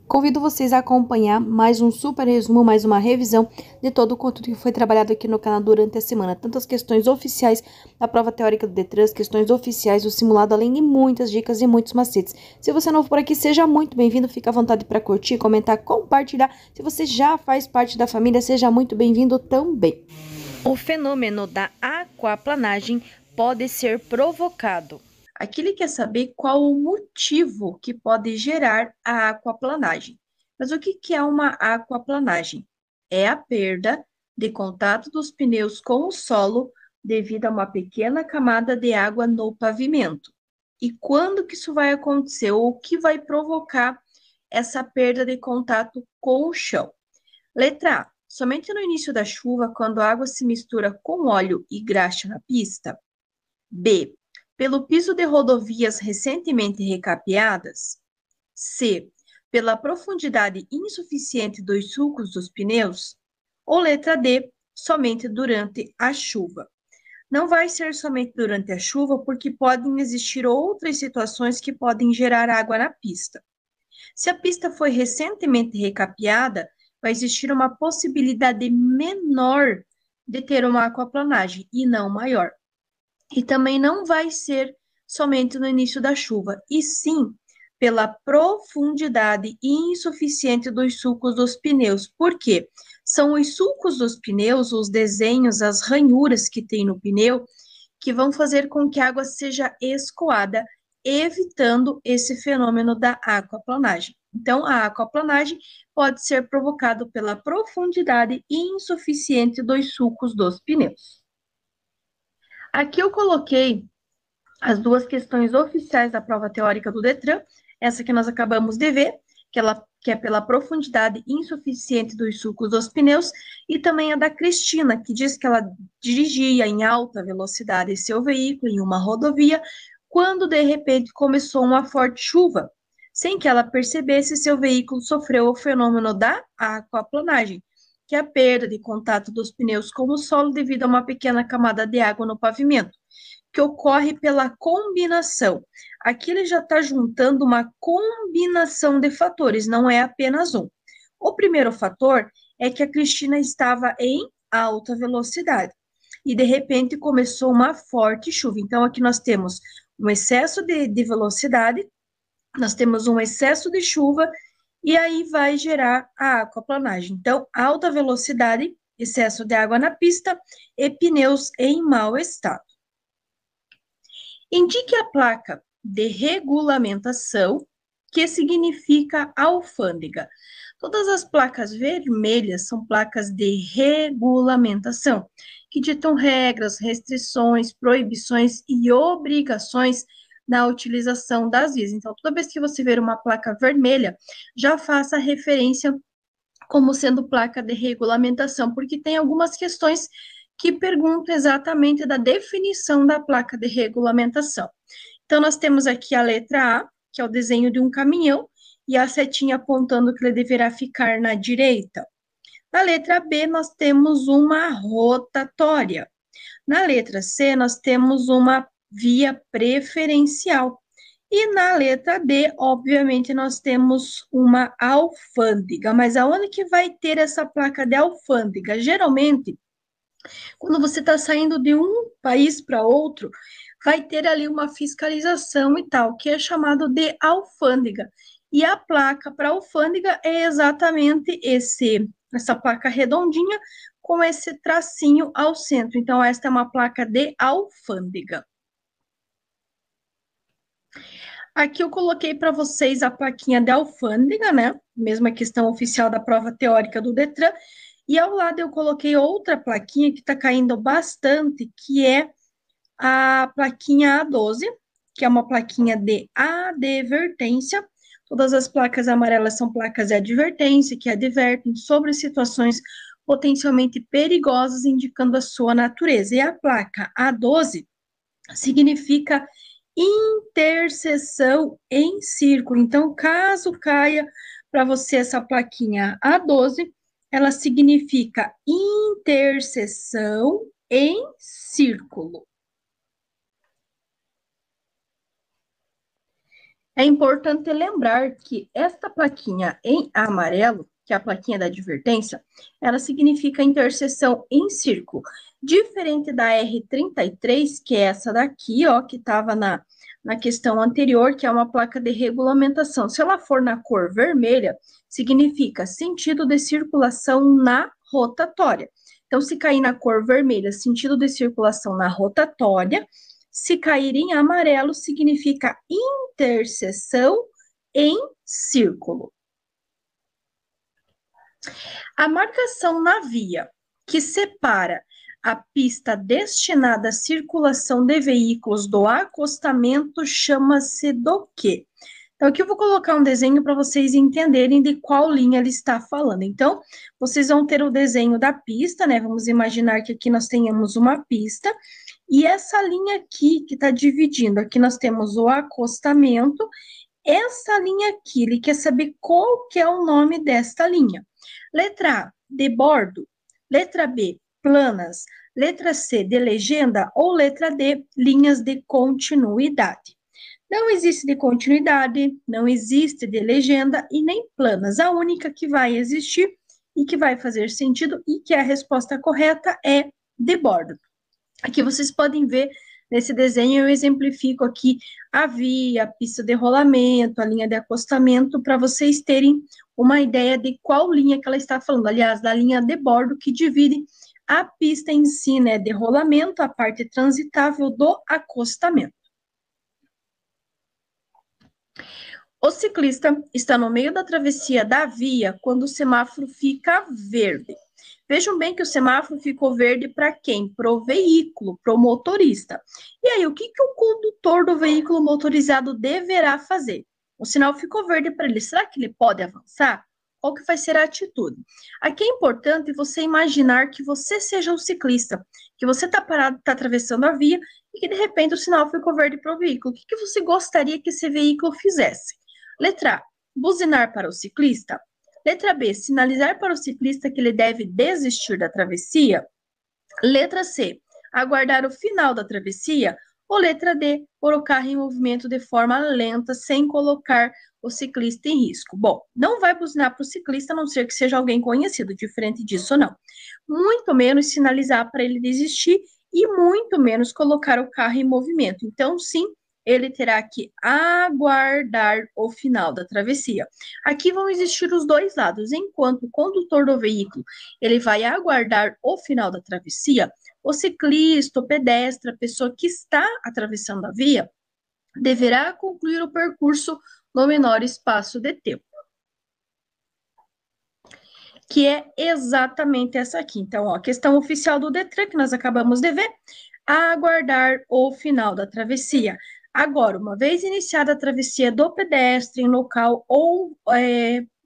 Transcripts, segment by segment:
Convido vocês a acompanhar mais um super resumo, mais uma revisão de todo o conteúdo que foi trabalhado aqui no canal durante a semana. Tanto as questões oficiais da prova teórica do Detran, as questões oficiais do simulado, além de muitas dicas e muitos macetes. Se você é novo por aqui, seja muito bem-vindo, fica à vontade para curtir, comentar, compartilhar. Se você já faz parte da família, seja muito bem-vindo também. O fenômeno da aquaplanagem pode ser provocado. Aqui ele quer saber qual o motivo que pode gerar a aquaplanagem. Mas o que é uma aquaplanagem? É a perda de contato dos pneus com o solo devido a uma pequena camada de água no pavimento. E quando que isso vai acontecer? Ou o que vai provocar essa perda de contato com o chão? Letra A. Somente no início da chuva, quando a água se mistura com óleo e graxa na pista. B. Pelo piso de rodovias recentemente recapeadas. C. Pela profundidade insuficiente dos sulcos dos pneus. Ou letra D. Somente durante a chuva. Não vai ser somente durante a chuva, porque podem existir outras situações que podem gerar água na pista. Se a pista foi recentemente recapeada, vai existir uma possibilidade menor de ter uma aquaplanagem e não maior. E também não vai ser somente no início da chuva, e sim pela profundidade insuficiente dos sulcos dos pneus. Por quê? São os sulcos dos pneus, os desenhos, as ranhuras que tem no pneu, que vão fazer com que a água seja escoada, evitando esse fenômeno da aquaplanagem. Então, a aquaplanagem pode ser provocada pela profundidade insuficiente dos sulcos dos pneus. Aqui eu coloquei as duas questões oficiais da prova teórica do Detran, essa que nós acabamos de ver, que é pela profundidade insuficiente dos sulcos dos pneus, e também a da Cristina, que diz que ela dirigia em alta velocidade seu veículo em uma rodovia, quando de repente começou uma forte chuva. Sem que ela percebesse, seu veículo sofreu o fenômeno da aquaplanagem, que é a perda de contato dos pneus com o solo devido a uma pequena camada de água no pavimento, que ocorre pela combinação. Aqui ele já está juntando uma combinação de fatores, não é apenas um. O primeiro fator é que a Cristina estava em alta velocidade e de repente começou uma forte chuva. Então, aqui nós temos um excesso de velocidade, nós temos um excesso de chuva e aí vai gerar a aquaplanagem. Então, alta velocidade, excesso de água na pista e pneus em mau estado. Indique a placa de regulamentação, que significa alfândega. Todas as placas vermelhas são placas de regulamentação, que ditam regras, restrições, proibições e obrigações na utilização das vias. Então, toda vez que você ver uma placa vermelha, já faça referência como sendo placa de regulamentação, porque tem algumas questões que perguntam exatamente da definição da placa de regulamentação. Então, nós temos aqui a letra A, que é o desenho de um caminhão, e a setinha apontando que ele deverá ficar na direita. Na letra B, nós temos uma rotatória. Na letra C, nós temos uma via preferencial. E na letra D, obviamente, nós temos uma alfândega. Mas aonde que vai ter essa placa de alfândega? Geralmente, quando você está saindo de um país para outro, vai ter ali uma fiscalização e tal, que é chamado de alfândega. E a placa para alfândega é exatamente essa placa redondinha com esse tracinho ao centro. Então, esta é uma placa de alfândega. Aqui eu coloquei para vocês a plaquinha de alfândega, né? Mesma questão oficial da prova teórica do Detran. E ao lado eu coloquei outra plaquinha que está caindo bastante, que é a plaquinha A12, que é uma plaquinha de advertência. Todas as placas amarelas são placas de advertência, que advertem sobre situações potencialmente perigosas, indicando a sua natureza. E a placa A12 significa interseção em círculo. Então, caso caia para você essa plaquinha A12, ela significa interseção em círculo. É importante lembrar que esta plaquinha em amarelo, que é a plaquinha da advertência, ela significa interseção em círculo. Diferente da R33, que é essa daqui, ó, que estava na questão anterior, que é uma placa de regulamentação. Se ela for na cor vermelha, significa sentido de circulação na rotatória. Então, se cair na cor vermelha, sentido de circulação na rotatória, se cair em amarelo, significa interseção em círculo. A marcação na via que separa a pista destinada à circulação de veículos do acostamento chama-se do quê? Então, aqui eu vou colocar um desenho para vocês entenderem de qual linha ele está falando. Então, vocês vão ter o desenho da pista, né? Vamos imaginar que aqui nós tenhamos uma pista, e essa linha aqui que está dividindo, aqui nós temos o acostamento, essa linha aqui, ele quer saber qual que é o nome desta linha. Letra A, de bordo. Letra B, planas. Letra C, de legenda. Ou letra D, linhas de continuidade. Não existe de continuidade, não existe de legenda e nem planas. A única que vai existir e que vai fazer sentido e que é a resposta correta é de bordo. Aqui vocês podem ver nesse desenho, eu exemplifico aqui a via, a pista de rolamento, a linha de acostamento, para vocês terem uma ideia de qual linha que ela está falando. Aliás, da linha de bordo que divide a pista em si, né, de rolamento, a parte transitável do acostamento. O ciclista está no meio da travessia da via quando o semáforo fica verde. Vejam bem que o semáforo ficou verde para quem? Para o veículo, para o motorista. E aí, o que o condutor do veículo motorizado deverá fazer? O sinal ficou verde para ele. Será que ele pode avançar? Qual que vai ser a atitude? Aqui é importante você imaginar que você seja um ciclista, que você está parado, está atravessando a via e que de repente o sinal ficou verde para o veículo. O que você gostaria que esse veículo fizesse? Letra A, buzinar para o ciclista. Letra B, sinalizar para o ciclista que ele deve desistir da travessia. Letra C, aguardar o final da travessia. Ou letra D, pôr o carro em movimento de forma lenta, sem colocar o ciclista em risco. Bom, não vai buzinar para o ciclista, a não ser que seja alguém conhecido, diferente disso não. Muito menos sinalizar para ele desistir e muito menos colocar o carro em movimento. Então, sim, ele terá que aguardar o final da travessia. Aqui vão existir os dois lados. Enquanto o condutor do veículo, ele vai aguardar o final da travessia, o ciclista, o pedestre, a pessoa que está atravessando a via, deverá concluir o percurso no menor espaço de tempo. Que é exatamente essa aqui. Então, ó, a questão oficial do Detran, que nós acabamos de ver, aguardar o final da travessia. Agora, uma vez iniciada a travessia do pedestre em local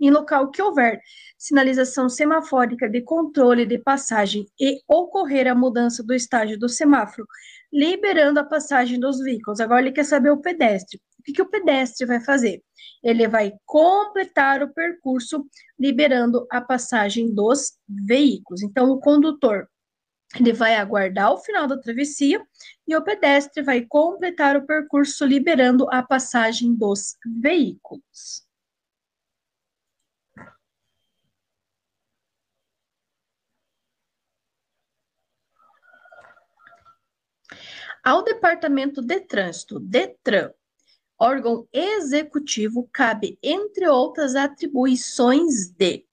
em local que houver sinalização semafórica de controle de passagem e ocorrer a mudança do estágio do semáforo, liberando a passagem dos veículos. Agora ele quer saber o pedestre. O que o pedestre vai fazer? Ele vai completar o percurso liberando a passagem dos veículos. Então, o condutor ele vai aguardar o final da travessia e o pedestre vai completar o percurso liberando a passagem dos veículos. Ao Departamento de Trânsito, DETRAN, órgão executivo, cabe, entre outras atribuições de: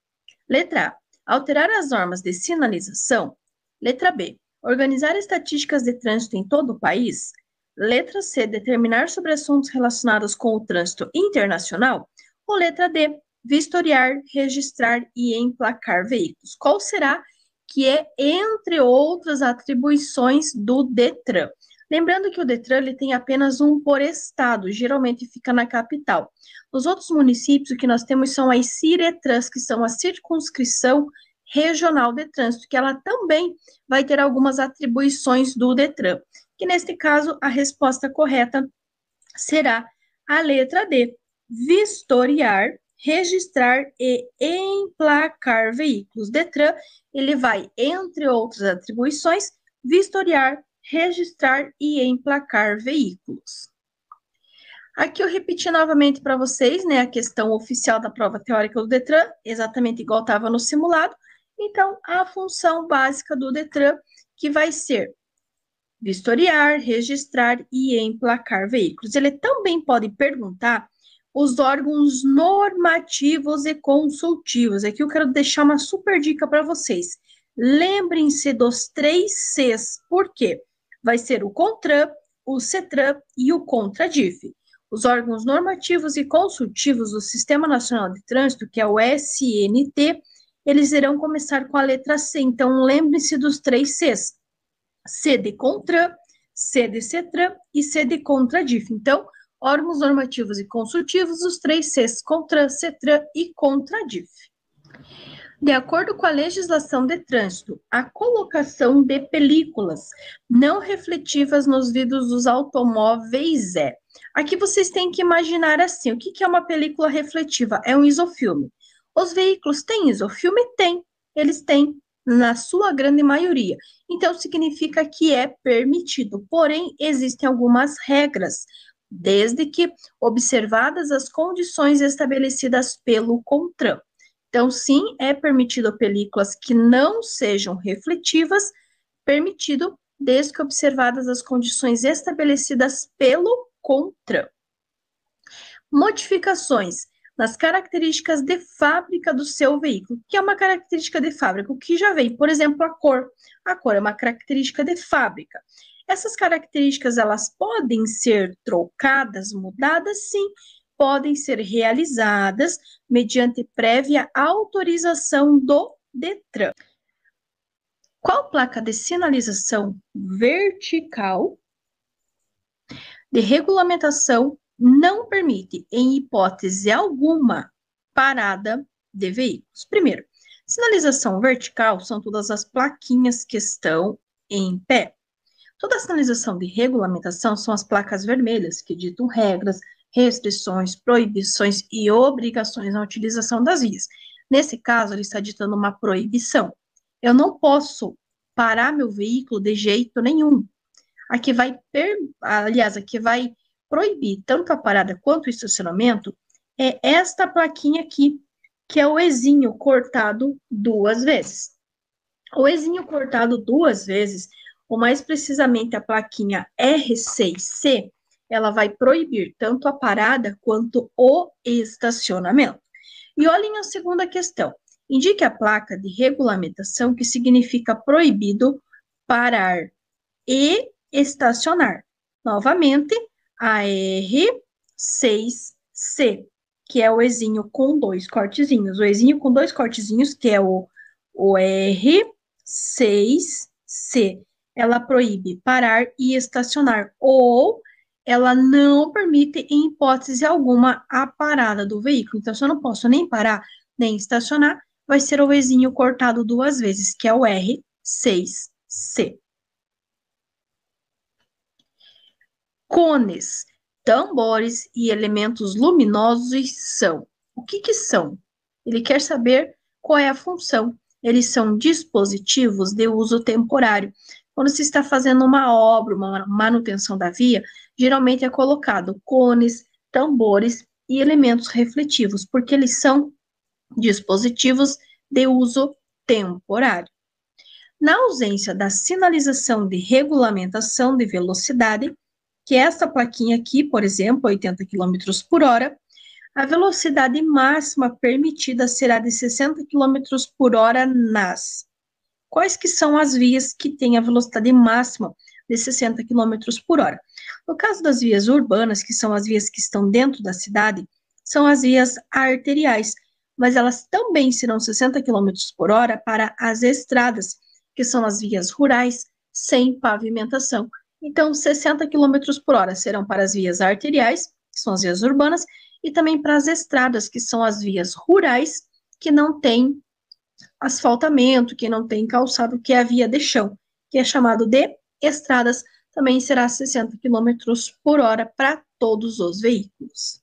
letra A, alterar as normas de sinalização. Letra B, organizar estatísticas de trânsito em todo o país. Letra C, determinar sobre assuntos relacionados com o trânsito internacional. Ou letra D, vistoriar, registrar e emplacar veículos. Qual será que é, entre outras atribuições do DETRAN? Lembrando que o DETRAN ele tem apenas um por estado, geralmente fica na capital. Nos outros municípios, o que nós temos são as CIRETRANs, que são a circunscrição regional de trânsito, que ela também vai ter algumas atribuições do DETRAN, que neste caso a resposta correta será a letra D, vistoriar, registrar e emplacar veículos. DETRAN, ele vai, entre outras atribuições, vistoriar, registrar e emplacar veículos. Aqui eu repeti novamente para vocês, né, a questão oficial da prova teórica do Detran, exatamente igual estava no simulado. Então, a função básica do Detran, que vai ser vistoriar, registrar e emplacar veículos. Ele também pode perguntar os órgãos normativos e consultivos. Aqui eu quero deixar uma super dica para vocês. Lembrem-se dos 3 Cs, por quê? Vai ser o CONTRAN, o CETRAN e o CONTRADIF. Os órgãos normativos e consultivos do Sistema Nacional de Trânsito, que é o SNT, eles irão começar com a letra C. Então, lembre-se dos 3 Cs. C de CONTRAN, C de CETRAN e C de CONTRADIF. Então, órgãos normativos e consultivos, os 3 Cs, CONTRAN, CETRAN e CONTRADIF. De acordo com a legislação de trânsito, a colocação de películas não refletivas nos vidros dos automóveis é. Aqui vocês têm que imaginar assim, o que é uma película refletiva? É um isofilme. Os veículos têm isofilme? Tem, eles têm, na sua grande maioria. Então, significa que é permitido, porém, existem algumas regras, desde que observadas as condições estabelecidas pelo CONTRAN. Então, sim, é permitido películas que não sejam refletivas, permitido desde que observadas as condições estabelecidas pelo CONTRAN. Modificações nas características de fábrica do seu veículo. O que é uma característica de fábrica? O que já vem, por exemplo, a cor. A cor é uma característica de fábrica. Essas características, elas podem ser trocadas, mudadas, sim, podem ser realizadas mediante prévia autorização do Detran. Qual placa de sinalização vertical de regulamentação não permite, em hipótese alguma, parada de veículos? Primeiro, sinalização vertical são todas as plaquinhas que estão em pé. Toda a sinalização de regulamentação são as placas vermelhas, que ditam regras, restrições, proibições e obrigações na utilização das vias. Nesse caso, ele está ditando uma proibição. Eu não posso parar meu veículo de jeito nenhum. Aqui vai proibir tanto a parada quanto o estacionamento, é esta plaquinha aqui, que é o Ezinho cortado 2 vezes. O Ezinho cortado 2 vezes, ou mais precisamente a plaquinha R6C, ela vai proibir tanto a parada quanto o estacionamento. E olhem a segunda questão. Indique a placa de regulamentação que significa proibido parar e estacionar. Novamente, a R6C, que é o Ezinho com 2 cortezinhos. O Ezinho com 2 cortezinhos, que é o R6C, ela proíbe parar e estacionar, ou ela não permite, em hipótese alguma, a parada do veículo. Então, se eu não posso nem parar, nem estacionar, vai ser o Ezinho cortado 2 vezes, que é o R6C. Cones, tambores e elementos luminosos são. O que são? Ele quer saber qual é a função. Eles são dispositivos de uso temporário. Quando se está fazendo uma obra, uma manutenção da via, geralmente é colocado cones, tambores e elementos refletivos, porque eles são dispositivos de uso temporário. Na ausência da sinalização de regulamentação de velocidade, que é essa plaquinha aqui, por exemplo, 80 km por hora, a velocidade máxima permitida será de 60 km por hora nas. Quais que são as vias que têm a velocidade máxima de 60 km por hora? No caso das vias urbanas, que são as vias que estão dentro da cidade, são as vias arteriais, mas elas também serão 60 km por hora para as estradas, que são as vias rurais sem pavimentação. Então, 60 km por hora serão para as vias arteriais, que são as vias urbanas, e também para as estradas, que são as vias rurais, que não têm asfaltamento, que não tem calçado, que é a via de chão, que é chamado de estradas, também será 60 km por hora para todos os veículos.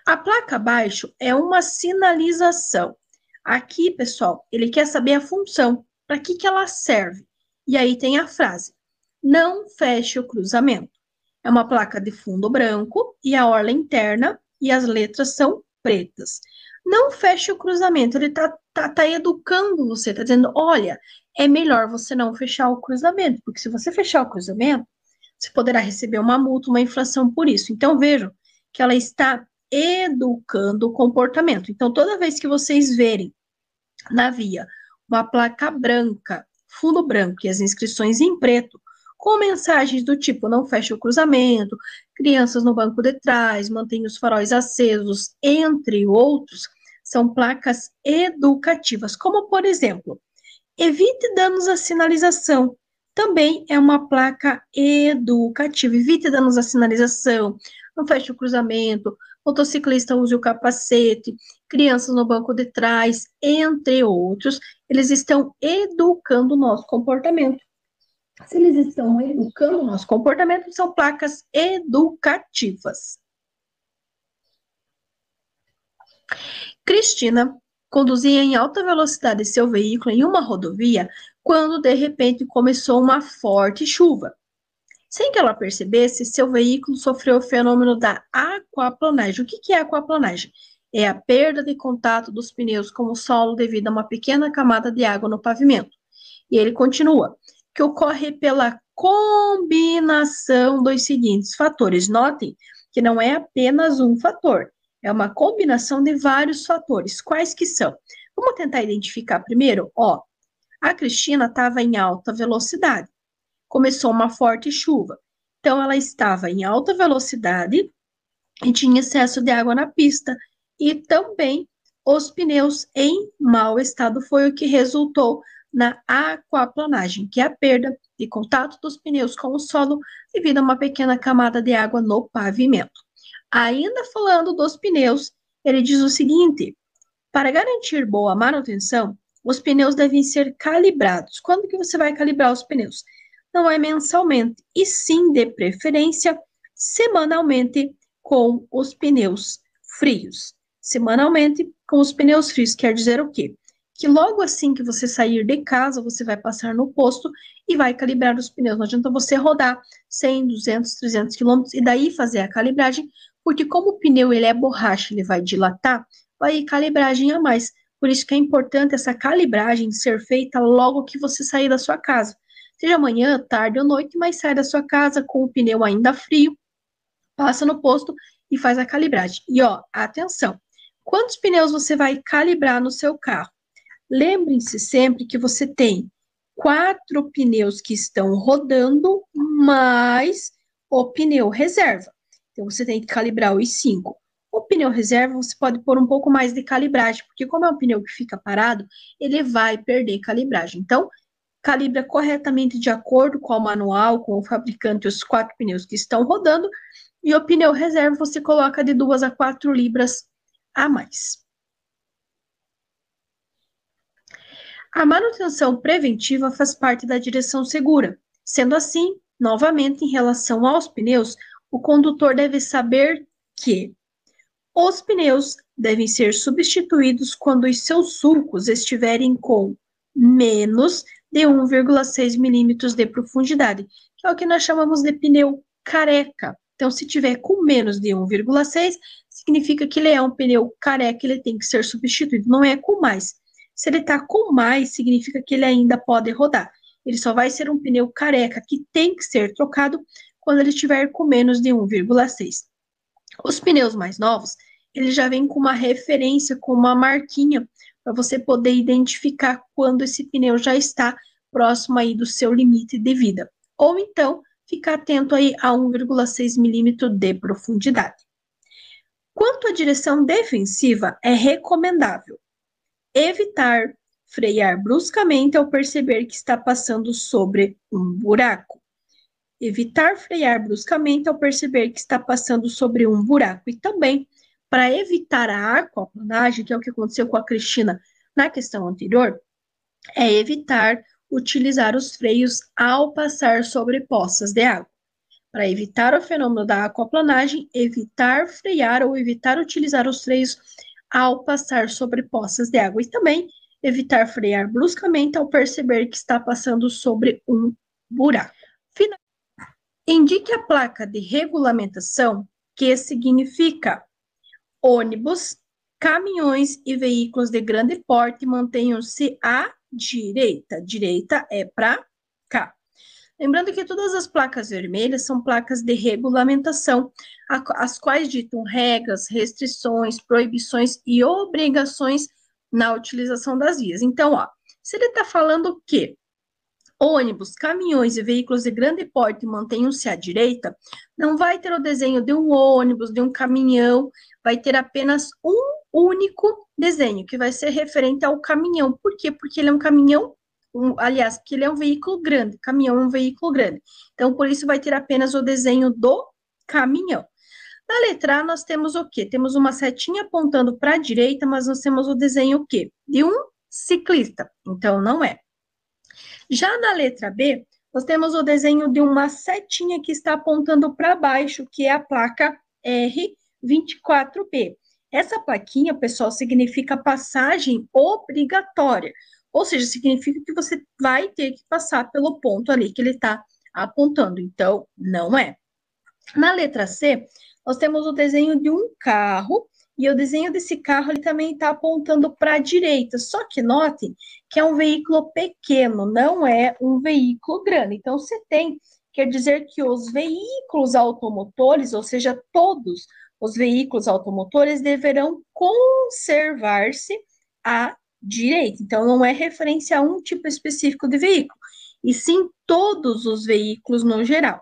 A placa abaixo é uma sinalização. Aqui, pessoal, ele quer saber a função, para que ela serve. E aí tem a frase, não feche o cruzamento. É uma placa de fundo branco e a orla interna e as letras são pretas. Não feche o cruzamento, ele tá educando você, tá dizendo, olha, é melhor você não fechar o cruzamento, porque se você fechar o cruzamento, você poderá receber uma multa, uma infração por isso. Então, vejam que ela está educando o comportamento. Então, toda vez que vocês verem na via uma placa branca, fundo branco e as inscrições em preto, com mensagens do tipo não feche o cruzamento, crianças no banco de trás, mantenha os faróis acesos, entre outros, são placas educativas, como por exemplo, evite danos à sinalização. Também é uma placa educativa. Evite danos à sinalização, não feche o cruzamento, motociclista use o capacete, crianças no banco de trás, entre outros. Eles estão educando o nosso comportamento. Se eles estão educando o nosso comportamento, são placas educativas. Cristina conduzia em alta velocidade seu veículo em uma rodovia quando, de repente, começou uma forte chuva. Sem que ela percebesse, seu veículo sofreu o fenômeno da aquaplanagem. O que é aquaplanagem? É a perda de contato dos pneus com o solo devido a uma pequena camada de água no pavimento. E ele continua, que ocorre pela combinação dos seguintes fatores. Notem que não é apenas um fator, é uma combinação de vários fatores. Quais que são? Vamos tentar identificar primeiro? A Cristina estava em alta velocidade. Começou uma forte chuva. Então, ela estava em alta velocidade e tinha excesso de água na pista. E também os pneus em mau estado foi o que resultou na aquaplanagem, que é a perda de contato dos pneus com o solo devido a uma pequena camada de água no pavimento. Ainda falando dos pneus, ele diz o seguinte: para garantir boa manutenção, os pneus devem ser calibrados. Quando que você vai calibrar os pneus? Não é mensalmente, e sim, de preferência, semanalmente com os pneus frios. Semanalmente com os pneus frios, quer dizer o quê? Que logo assim que você sair de casa, você vai passar no posto e vai calibrar os pneus. Não adianta você rodar 100, 200, 300 quilômetros e daí fazer a calibragem, porque como o pneu ele é borracha, ele vai dilatar, vai ir calibragem a mais. Por isso que é importante essa calibragem ser feita logo que você sair da sua casa. Seja amanhã, tarde ou noite, mas sai da sua casa com o pneu ainda frio, passa no posto e faz a calibragem. E atenção, quantos pneus você vai calibrar no seu carro? Lembrem-se sempre que você tem 4 pneus que estão rodando, mais o pneu reserva. Então, você tem que calibrar os 5. O pneu reserva, você pode pôr um pouco mais de calibragem, porque como é um pneu que fica parado, ele vai perder calibragem. Então, calibra corretamente de acordo com o manual, com o fabricante, os 4 pneus que estão rodando, e o pneu reserva você coloca de 2 a 4 libras a mais. A manutenção preventiva faz parte da direção segura. Sendo assim, novamente, em relação aos pneus, o condutor deve saber que os pneus devem ser substituídos quando os seus sulcos estiverem com menos de 1,6 milímetros de profundidade, que é o que nós chamamos de pneu careca. Então, se tiver com menos de 1,6, significa que ele é um pneu careca, ele tem que ser substituído, não é com mais. Se ele está com mais, significa que ele ainda pode rodar. Ele só vai ser um pneu careca, que tem que ser trocado quando ele estiver com menos de 1,6. Os pneus mais novos, eles já vêm com uma referência, com uma marquinha, para você poder identificar quando esse pneu já está próximo aí do seu limite de vida. Ou então, ficar atento aí a 1,6 milímetro de profundidade. Quanto à direção defensiva, é recomendável evitar frear bruscamente ao perceber que está passando sobre um buraco. Evitar frear bruscamente ao perceber que está passando sobre um buraco. E também, para evitar a aquaplanagem, que é o que aconteceu com a Cristina na questão anterior, é evitar utilizar os freios ao passar sobre poças de água. Para evitar o fenômeno da aquaplanagem, evitar frear ou evitar utilizar os freios ao passar sobre poças de água. E também evitar frear bruscamente ao perceber que está passando sobre um buraco. Indique a placa de regulamentação que significa ônibus, caminhões e veículos de grande porte mantenham-se à direita. Direita é para cá. Lembrando que todas as placas vermelhas são placas de regulamentação, as quais ditam regras, restrições, proibições e obrigações na utilização das vias. Então, ó, se ele está falando que ônibus, caminhões e veículos de grande porte mantenham-se à direita, não vai ter o desenho de um ônibus, de um caminhão, vai ter apenas um único desenho, que vai ser referente ao caminhão. Por quê? Porque ele é um caminhão, aliás, porque ele é um veículo grande, caminhão é um veículo grande. Então, por isso vai ter apenas o desenho do caminhão. Na letra A, nós temos o quê? Temos uma setinha apontando para a direita, mas nós temos o desenho o quê? De um ciclista. Então, não é. Já na letra B, nós temos o desenho de uma setinha que está apontando para baixo, que é a placa R24B. Essa plaquinha, pessoal, significa passagem obrigatória, ou seja, significa que você vai ter que passar pelo ponto ali que ele está apontando. Então, não é. Na letra C, nós temos o desenho de um carro, e o desenho desse carro ele também está apontando para a direita. Só que notem que é um veículo pequeno, não é um veículo grande. Então, você tem, quer dizer que os veículos automotores, ou seja, todos os veículos automotores, deverão conservar-se à direita. Então, não é referência a um tipo específico de veículo, e sim todos os veículos no geral.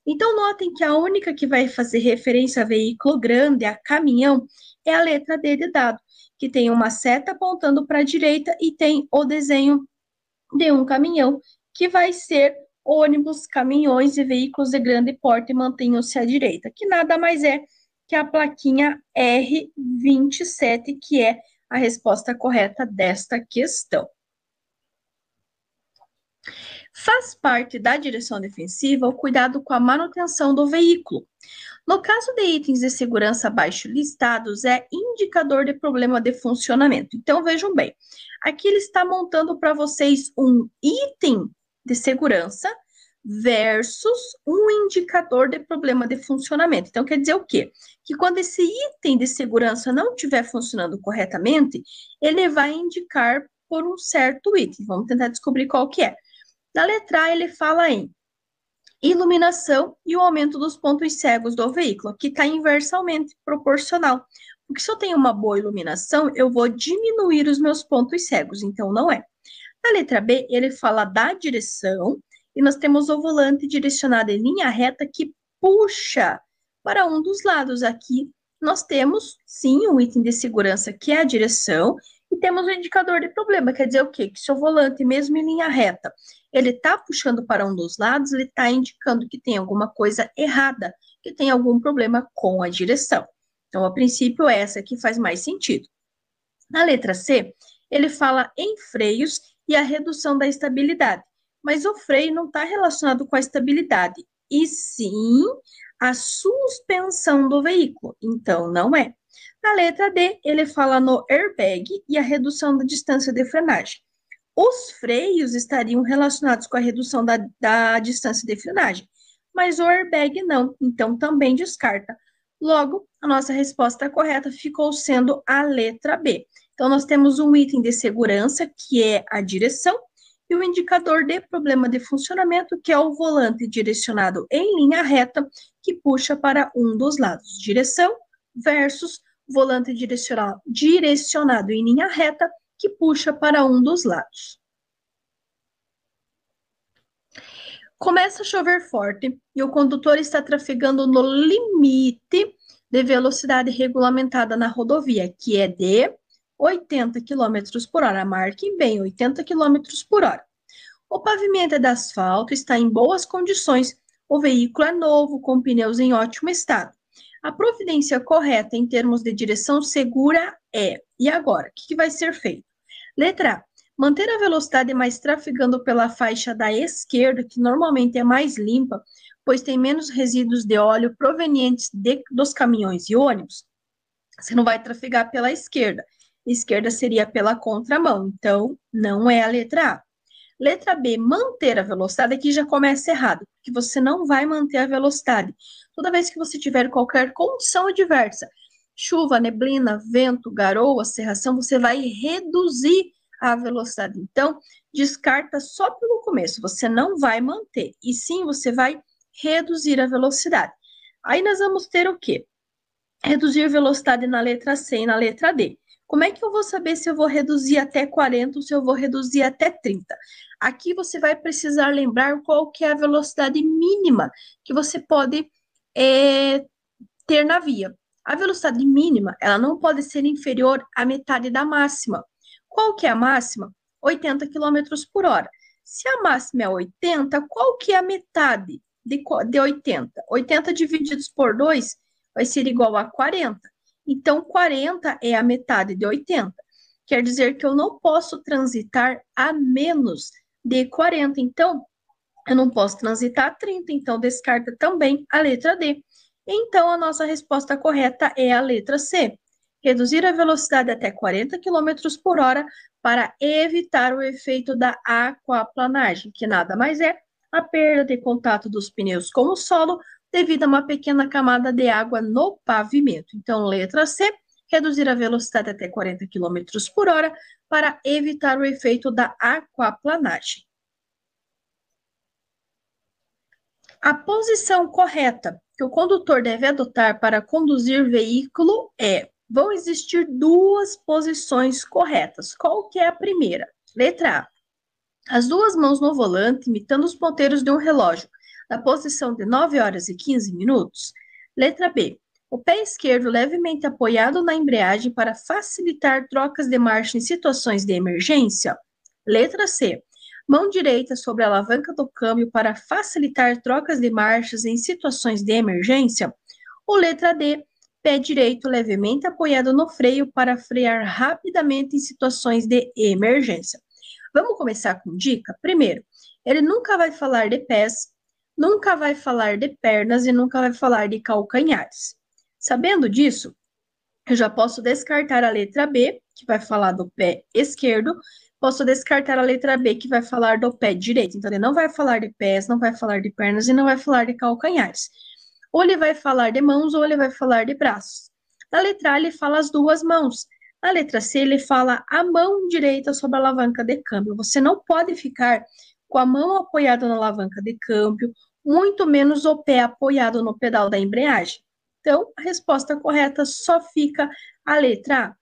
Então, notem que a única que vai fazer referência a veículo grande, a caminhão, é a letra D de dado, que tem uma seta apontando para a direita e tem o desenho de um caminhão, que vai ser ônibus, caminhões e veículos de grande porte mantenham-se à direita, que nada mais é que a plaquinha R27, que é a resposta correta desta questão. Faz parte da direção defensiva o cuidado com a manutenção do veículo. No caso de itens de segurança abaixo listados, é indicador de problema de funcionamento. Então, vejam bem, aqui ele está montando para vocês um item de segurança versus um indicador de problema de funcionamento. Então, quer dizer o quê? Que quando esse item de segurança não estiver funcionando corretamente, ele vai indicar por um certo item. Vamos tentar descobrir qual que é. Na letra A, ele fala em iluminação e o aumento dos pontos cegos do veículo, que está inversamente proporcional. Porque se eu tenho uma boa iluminação, eu vou diminuir os meus pontos cegos, então não é. Na letra B, ele fala da direção, e nós temos o volante direcionado em linha reta que puxa para um dos lados. Aqui nós temos, sim, um item de segurança, que é a direção, e temos o indicador de problema, quer dizer o quê? Que se o volante, mesmo em linha reta, ele está puxando para um dos lados, ele está indicando que tem alguma coisa errada, que tem algum problema com a direção. Então, a princípio, essa aqui faz mais sentido. Na letra C, ele fala em freios e a redução da estabilidade, mas o freio não está relacionado com a estabilidade, e sim a suspensão do veículo, então não é. Na letra D, ele fala no airbag e a redução da distância de frenagem. Os freios estariam relacionados com a redução da distância de frenagem, mas o airbag não, então também descarta. Logo, a nossa resposta correta ficou sendo a letra B. Então, nós temos um item de segurança, que é a direção, e o indicador de problema de funcionamento, que é o volante direcionado em linha reta, que puxa para um dos lados. Direção versus volante direcionado em linha reta, que puxa para um dos lados. Começa a chover forte e o condutor está trafegando no limite de velocidade regulamentada na rodovia, que é de 80 km por hora. Marquem bem, 80 km por hora. O pavimento é de asfalto, está em boas condições, o veículo é novo, com pneus em ótimo estado. A providência correta em termos de direção segura é... E agora, o que vai ser feito? Letra A. Manter a velocidade mais trafegando pela faixa da esquerda, que normalmente é mais limpa, pois tem menos resíduos de óleo provenientes dos caminhões e ônibus. Você não vai trafegar pela esquerda. Esquerda seria pela contramão, então não é a letra A. Letra B, manter a velocidade, aqui já começa errado, porque você não vai manter a velocidade. Toda vez que você tiver qualquer condição adversa, chuva, neblina, vento, garoa, cerração, você vai reduzir a velocidade. Então, descarta só pelo começo, você não vai manter, e sim você vai reduzir a velocidade. Aí nós vamos ter o quê? Reduzir velocidade na letra C e na letra D. Como é que eu vou saber se eu vou reduzir até 40 ou se eu vou reduzir até 30? Aqui você vai precisar lembrar qual que é a velocidade mínima que você pode ter na via. A velocidade mínima, ela não pode ser inferior à metade da máxima. Qual que é a máxima? 80 quilômetros por hora. Se a máxima é 80, qual que é a metade de 80? 80 divididos por 2 vai ser igual a 40. Então, 40 é a metade de 80. Quer dizer que eu não posso transitar a menos de 40. Então, eu não posso transitar a 30. Então, descarta também a letra D. Então, a nossa resposta correta é a letra C. Reduzir a velocidade até 40 km por hora para evitar o efeito da aquaplanagem, que nada mais é a perda de contato dos pneus com o solo devido a uma pequena camada de água no pavimento. Então, letra C, reduzir a velocidade até 40 km por hora para evitar o efeito da aquaplanagem. A posição correta que o condutor deve adotar para conduzir veículo é: vão existir duas posições corretas. Qual que é a primeira? Letra A. As duas mãos no volante, imitando os ponteiros de um relógio, na posição de 9 horas e 15 minutos. Letra B. O pé esquerdo levemente apoiado na embreagem para facilitar trocas de marcha em situações de emergência. Letra C. Mão direita sobre a alavanca do câmbio para facilitar trocas de marchas em situações de emergência. Ou letra D. Pé direito levemente apoiado no freio para frear rapidamente em situações de emergência. Vamos começar com dica? Primeiro, ele nunca vai falar de pés, nunca vai falar de pernas e nunca vai falar de calcanhares. Sabendo disso, eu já posso descartar a letra B, que vai falar do pé esquerdo, posso descartar a letra B, que vai falar do pé direito. Então, ele não vai falar de pés, não vai falar de pernas e não vai falar de calcanhares. Ou ele vai falar de mãos ou ele vai falar de braços. Na letra A, ele fala as duas mãos. Na letra C, ele fala a mão direita sobre a alavanca de câmbio. Você não pode ficar com a mão apoiada na alavanca de câmbio, muito menos o pé apoiado no pedal da embreagem. Então, a resposta correta só fica a letra A.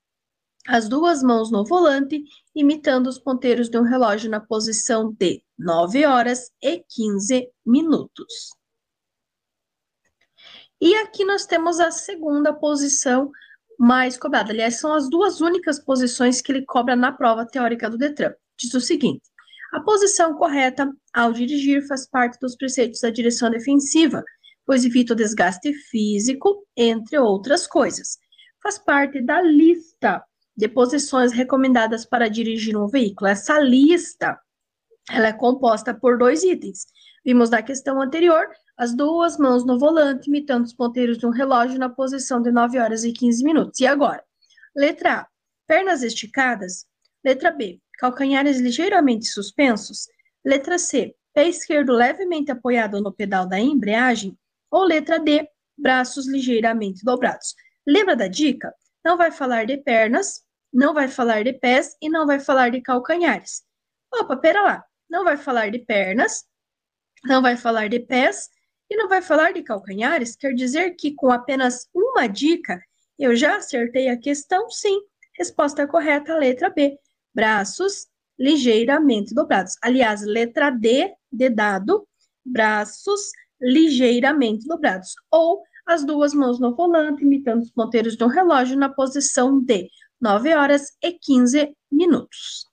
As duas mãos no volante, imitando os ponteiros de um relógio na posição de 9 horas e 15 minutos. E aqui nós temos a segunda posição mais cobrada. Aliás, são as duas únicas posições que ele cobra na prova teórica do Detran. Diz o seguinte: a posição correta ao dirigir faz parte dos preceitos da direção defensiva, pois evita o desgaste físico, entre outras coisas. Faz parte da lista de posições recomendadas para dirigir um veículo. Essa lista, ela é composta por 2 itens. Vimos na questão anterior, as duas mãos no volante, imitando os ponteiros de um relógio na posição de 9 horas e 15 minutos. E agora? Letra A, pernas esticadas. Letra B, calcanhares ligeiramente suspensos. Letra C, pé esquerdo levemente apoiado no pedal da embreagem. Ou letra D, braços ligeiramente dobrados. Lembra da dica? Não vai falar de pernas, não vai falar de pés e não vai falar de calcanhares. Opa, pera lá. Não vai falar de pernas, não vai falar de pés e não vai falar de calcanhares. Quer dizer que com apenas uma dica, eu já acertei a questão? Sim. Resposta correta, letra B. Braços ligeiramente dobrados. Aliás, letra D de dado, braços ligeiramente dobrados. Ou as duas mãos no volante, imitando os ponteiros de um relógio na posição de 9 horas e 15 minutos.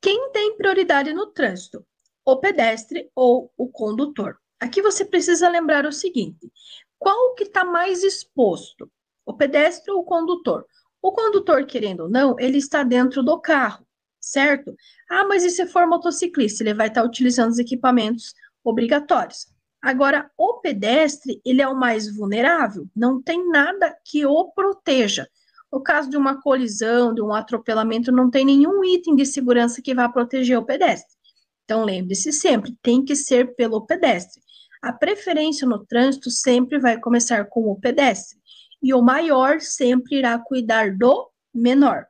Quem tem prioridade no trânsito? O pedestre ou o condutor? Aqui você precisa lembrar o seguinte: qual que está mais exposto? O pedestre ou o condutor? O condutor, querendo ou não, ele está dentro do carro, certo? Ah, mas e se for motociclista? Ele vai estar utilizando os equipamentos obrigatórios. Agora, o pedestre, ele é o mais vulnerável, não tem nada que o proteja. No caso de uma colisão, de um atropelamento, não tem nenhum item de segurança que vá proteger o pedestre. Então, lembre-se sempre, tem que ser pelo pedestre. A preferência no trânsito sempre vai começar com o pedestre. E o maior sempre irá cuidar do menor.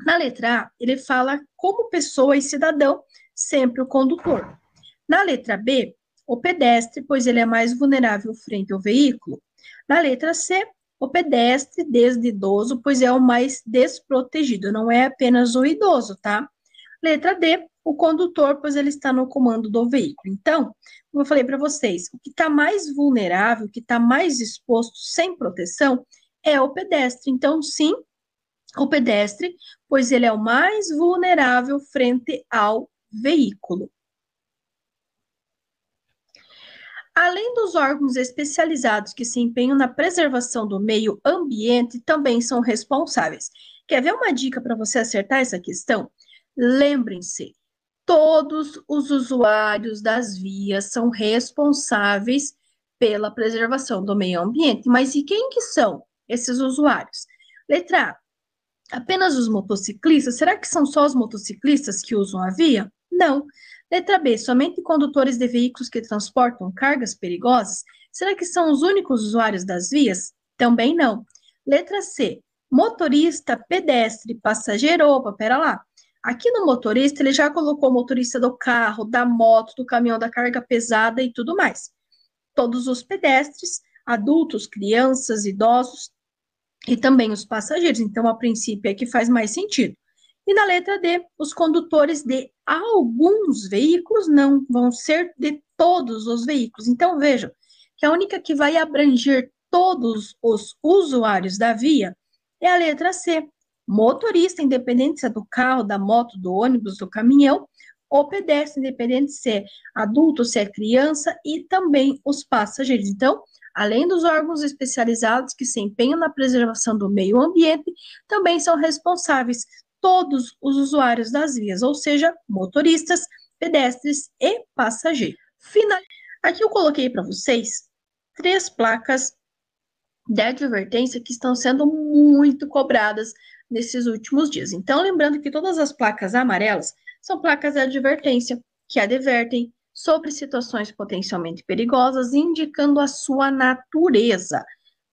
Na letra A, ele fala como pessoa e cidadão, sempre o condutor. Na letra B, o pedestre, pois ele é mais vulnerável frente ao veículo. Na letra C, o pedestre desde idoso, pois é o mais desprotegido, não é apenas o idoso, tá? Letra D, o condutor, pois ele está no comando do veículo. Então, como eu falei para vocês, o que está mais vulnerável, o que está mais exposto sem proteção, é o pedestre. Então, sim, o pedestre, pois ele é o mais vulnerável frente ao veículo. Além dos órgãos especializados que se empenham na preservação do meio ambiente, também são responsáveis. Quer ver uma dica para você acertar essa questão? Lembrem-se, todos os usuários das vias são responsáveis pela preservação do meio ambiente. Mas e quem que são esses usuários? Letra A, apenas os motociclistas? Será que são só os motociclistas que usam a via? Não. Letra B, somente condutores de veículos que transportam cargas perigosas? Será que são os únicos usuários das vias? Também não. Letra C, motorista, pedestre, passageiro. Opa, pera lá. Aqui no motorista, ele já colocou o motorista do carro, da moto, do caminhão da carga pesada e tudo mais. Todos os pedestres, adultos, crianças, idosos, e também os passageiros. Então, a princípio, é que faz mais sentido. E na letra D, os condutores de alguns veículos não vão ser de todos os veículos. Então, vejam que a única que vai abranger todos os usuários da via é a letra C. Motorista, independente se é do carro, da moto, do ônibus, do caminhão, o pedestre, independente se é adulto, se é criança, e também os passageiros. Então, além dos órgãos especializados que se empenham na preservação do meio ambiente, também são responsáveis todos os usuários das vias, ou seja, motoristas, pedestres e passageiros. Aqui eu coloquei para vocês 3 placas de advertência que estão sendo muito cobradas nesses últimos dias. Então, lembrando que todas as placas amarelas são placas de advertência que advertem sobre situações potencialmente perigosas, indicando a sua natureza.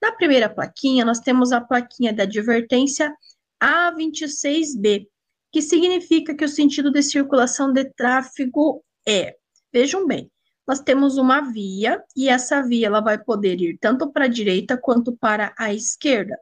Na primeira plaquinha, nós temos a plaquinha de advertência A26B, que significa que o sentido de circulação de tráfego é, vejam bem, nós temos uma via e essa via ela vai poder ir tanto para a direita quanto para a esquerda.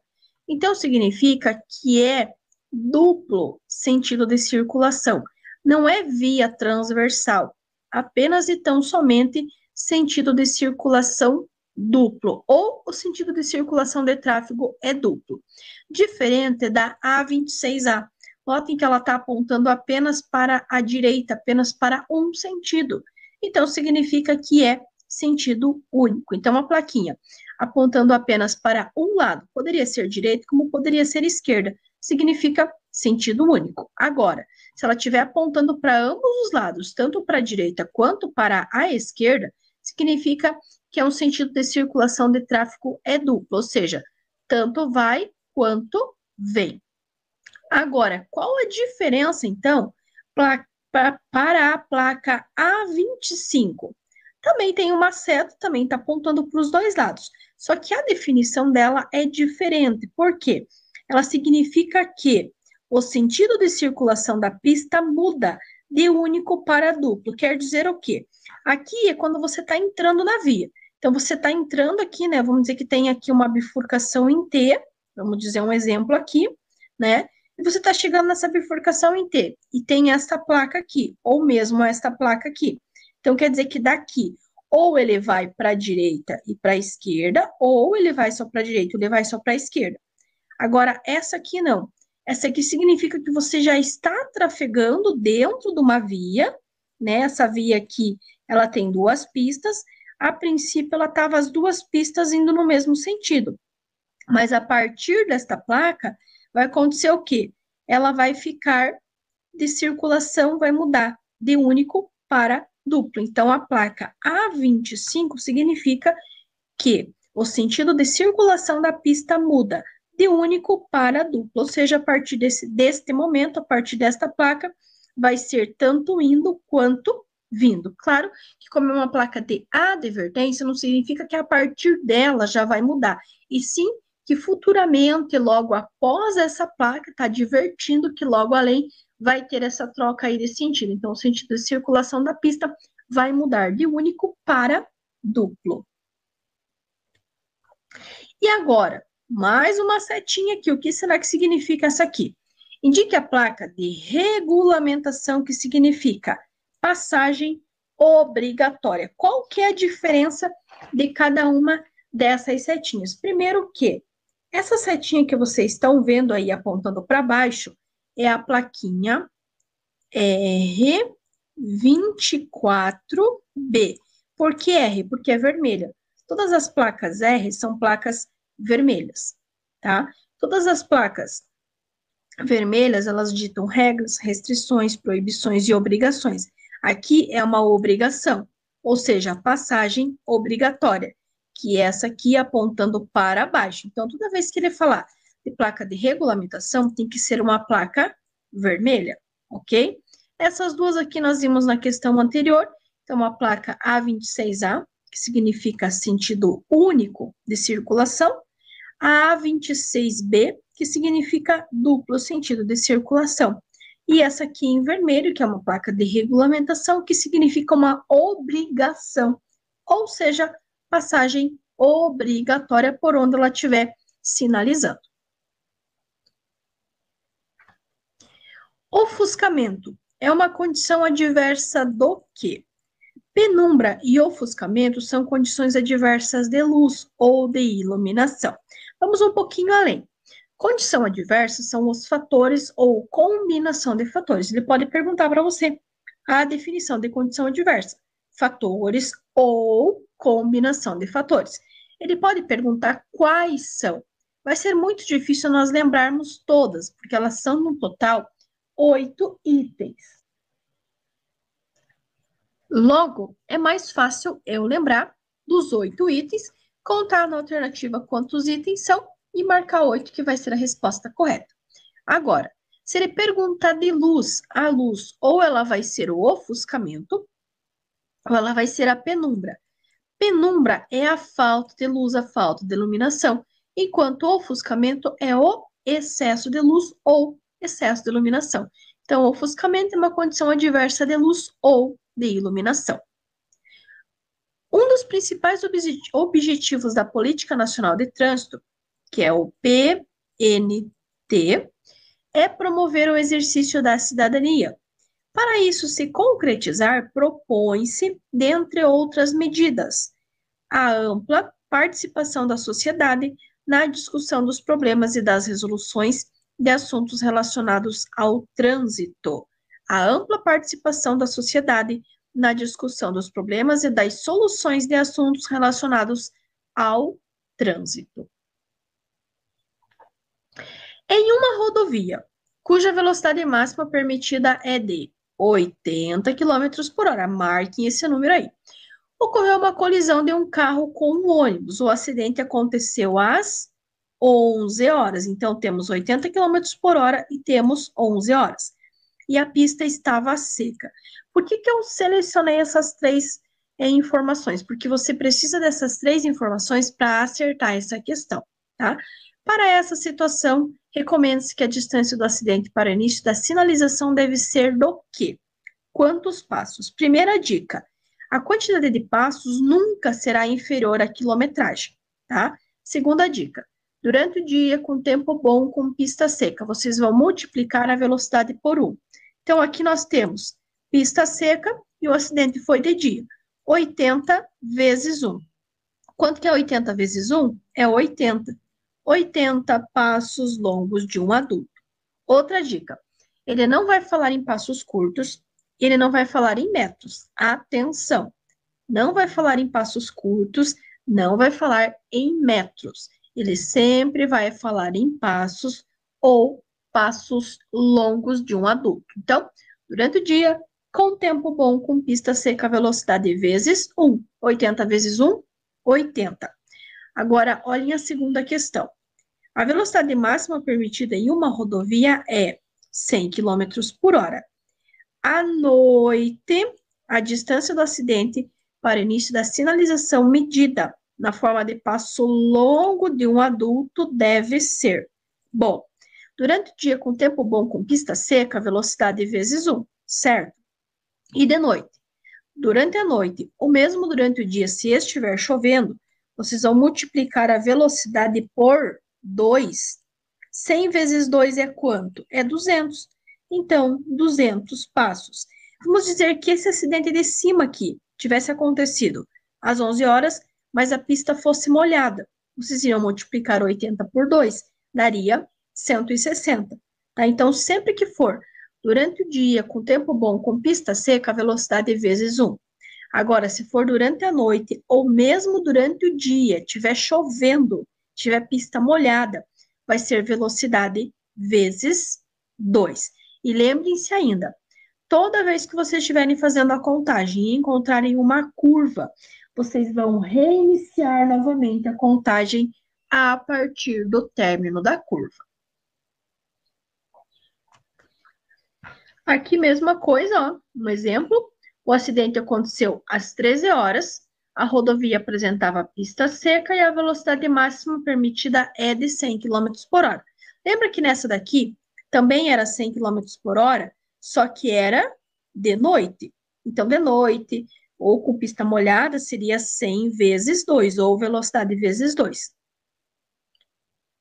Então, significa que é duplo sentido de circulação. Não é via transversal, apenas e tão somente sentido de circulação duplo, ou o sentido de circulação de tráfego é duplo. Diferente da A26A. Notem que ela está apontando apenas para a direita, apenas para um sentido. Então, significa que é sentido único. Então, a plaquinha apontando apenas para um lado, poderia ser direita, como poderia ser esquerda, significa sentido único. Agora, se ela estiver apontando para ambos os lados, tanto para a direita quanto para a esquerda, significa que é um sentido de circulação de tráfego é duplo, ou seja, tanto vai quanto vem. Agora, qual a diferença, então, para a placa A25? Também tem uma seta, também está apontando para os dois lados. Só que a definição dela é diferente. Por quê? Ela significa que o sentido de circulação da pista muda de único para duplo. Quer dizer o quê? Aqui é quando você está entrando na via. Então, você está entrando aqui, né? Vamos dizer que tem aqui uma bifurcação em T. Vamos dizer um exemplo aqui, né? E você está chegando nessa bifurcação em T. E tem esta placa aqui, ou mesmo esta placa aqui. Então, quer dizer que daqui, ou ele vai para a direita e para a esquerda, ou ele vai só para a direita, ou ele vai só para a esquerda. Agora, essa aqui não. Essa aqui significa que você já está trafegando dentro de uma via, né? Essa via aqui, ela tem 2 pistas. A princípio, ela estava as 2 pistas indo no mesmo sentido. Mas a partir desta placa, vai acontecer o quê? Ela vai ficar de circulação, vai mudar de único para duplo. Então, a placa A25 significa que o sentido de circulação da pista muda de único para duplo, ou seja, a partir deste momento, a partir desta placa, vai ser tanto indo quanto vindo. Claro que como é uma placa de advertência, não significa que a partir dela já vai mudar, e sim que futuramente, logo após essa placa, está advertindo que logo além vai ter essa troca aí de sentido. Então, o sentido de circulação da pista vai mudar de único para duplo. E agora, mais uma setinha aqui. O que será que significa essa aqui? Indique a placa de regulamentação, que significa passagem obrigatória. Qual que é a diferença de cada uma dessas setinhas? Primeiro que essa setinha que vocês estão vendo aí apontando para baixo é a plaquinha R24B. Por que R? Porque é vermelha. Todas as placas R são placas vermelhas, tá? Todas as placas vermelhas, elas ditam regras, restrições, proibições e obrigações. Aqui é uma obrigação, ou seja, a passagem obrigatória, que é essa aqui apontando para baixo. Então, toda vez que ele falar de placa de regulamentação, tem que ser uma placa vermelha, ok? Essas duas aqui nós vimos na questão anterior. Então, a placa A26A, que significa sentido único de circulação, a A26B, que significa duplo sentido de circulação. E essa aqui em vermelho, que é uma placa de regulamentação, que significa uma obrigação, ou seja, passagem obrigatória por onde ela estiver sinalizando. Ofuscamento é uma condição adversa do quê? Penumbra e ofuscamento são condições adversas de luz ou de iluminação. Vamos um pouquinho além. Condição adversa são os fatores ou combinação de fatores. Ele pode perguntar para você a definição de condição adversa. Fatores ou combinação de fatores. Ele pode perguntar quais são. Vai ser muito difícil nós lembrarmos todas, porque elas são no total 8 itens. Logo, é mais fácil eu lembrar dos 8 itens, contar na alternativa quantos itens são e marcar 8, que vai ser a resposta correta. Agora, se ele perguntar de luz, a luz ou ela vai ser o ofuscamento, ou ela vai ser a penumbra. Penumbra é a falta de luz, a falta de iluminação, enquanto o ofuscamento é o excesso de luz ou excesso de iluminação. Então, o ofuscamento é uma condição adversa de luz ou de iluminação. Um dos principais objetivos da Política Nacional de Trânsito, que é o PNT, é promover o exercício da cidadania. Para isso se concretizar, propõe-se, dentre outras medidas, a ampla participação da sociedade na discussão dos problemas e das resoluções de assuntos relacionados ao trânsito. A ampla participação da sociedade na discussão dos problemas e das soluções de assuntos relacionados ao trânsito. Em uma rodovia, cuja velocidade máxima permitida é de 80 km por hora, marquem esse número aí, ocorreu uma colisão de um carro com um ônibus. O acidente aconteceu às 11 horas, então temos 80 km por hora e temos 11 horas. E a pista estava seca. Por que eu selecionei essas três informações? Porque você precisa dessas três informações para acertar essa questão, tá? Para essa situação, recomenda-se que a distância do acidente para o início da sinalização deve ser do quê? Quantos passos? Primeira dica, a quantidade de passos nunca será inferior à quilometragem, tá? Segunda dica, durante o dia, com tempo bom, com pista seca, vocês vão multiplicar a velocidade por 1. Então, aqui nós temos pista seca e o acidente foi de dia. 80 vezes 1. Quanto que é 80 vezes 1? É 80. 80 passos longos de um adulto. Outra dica, ele não vai falar em passos curtos, ele não vai falar em metros. Atenção, não vai falar em passos curtos, não vai falar em metros. Ele sempre vai falar em passos ou passos longos de um adulto. Então, durante o dia, com tempo bom, com pista seca, velocidade vezes 1. 80 vezes 1, 80. Agora, olhem a segunda questão. A velocidade máxima permitida em uma rodovia é 100 km por hora. À noite, a distância do acidente para o início da sinalização medida na forma de passo longo de um adulto deve ser. Bom, durante o dia com tempo bom com pista seca, velocidade vezes 1, certo? E de noite? Durante a noite, ou mesmo durante o dia, se estiver chovendo, vocês vão multiplicar a velocidade por 2. 100 vezes 2 é quanto? É 200. Então, 200 passos. Vamos dizer que esse acidente de cima aqui tivesse acontecido às 11 horas, mas a pista fosse molhada. Vocês iriam multiplicar 80 por 2, daria 160. Tá? Então, sempre que for durante o dia, com tempo bom, com pista seca, a velocidade é vezes 1. Agora, se for durante a noite ou mesmo durante o dia, tiver chovendo, tiver pista molhada, vai ser velocidade vezes 2. E lembrem-se ainda, toda vez que vocês estiverem fazendo a contagem e encontrarem uma curva, vocês vão reiniciar novamente a contagem a partir do término da curva. Aqui, mesma coisa, ó, um exemplo. O acidente aconteceu às 13 horas, a rodovia apresentava pista seca e a velocidade máxima permitida é de 100 km por hora. Lembra que nessa daqui também era 100 km por hora, só que era de noite. Então, de noite, ou com pista molhada, seria 100 vezes 2, ou velocidade vezes 2.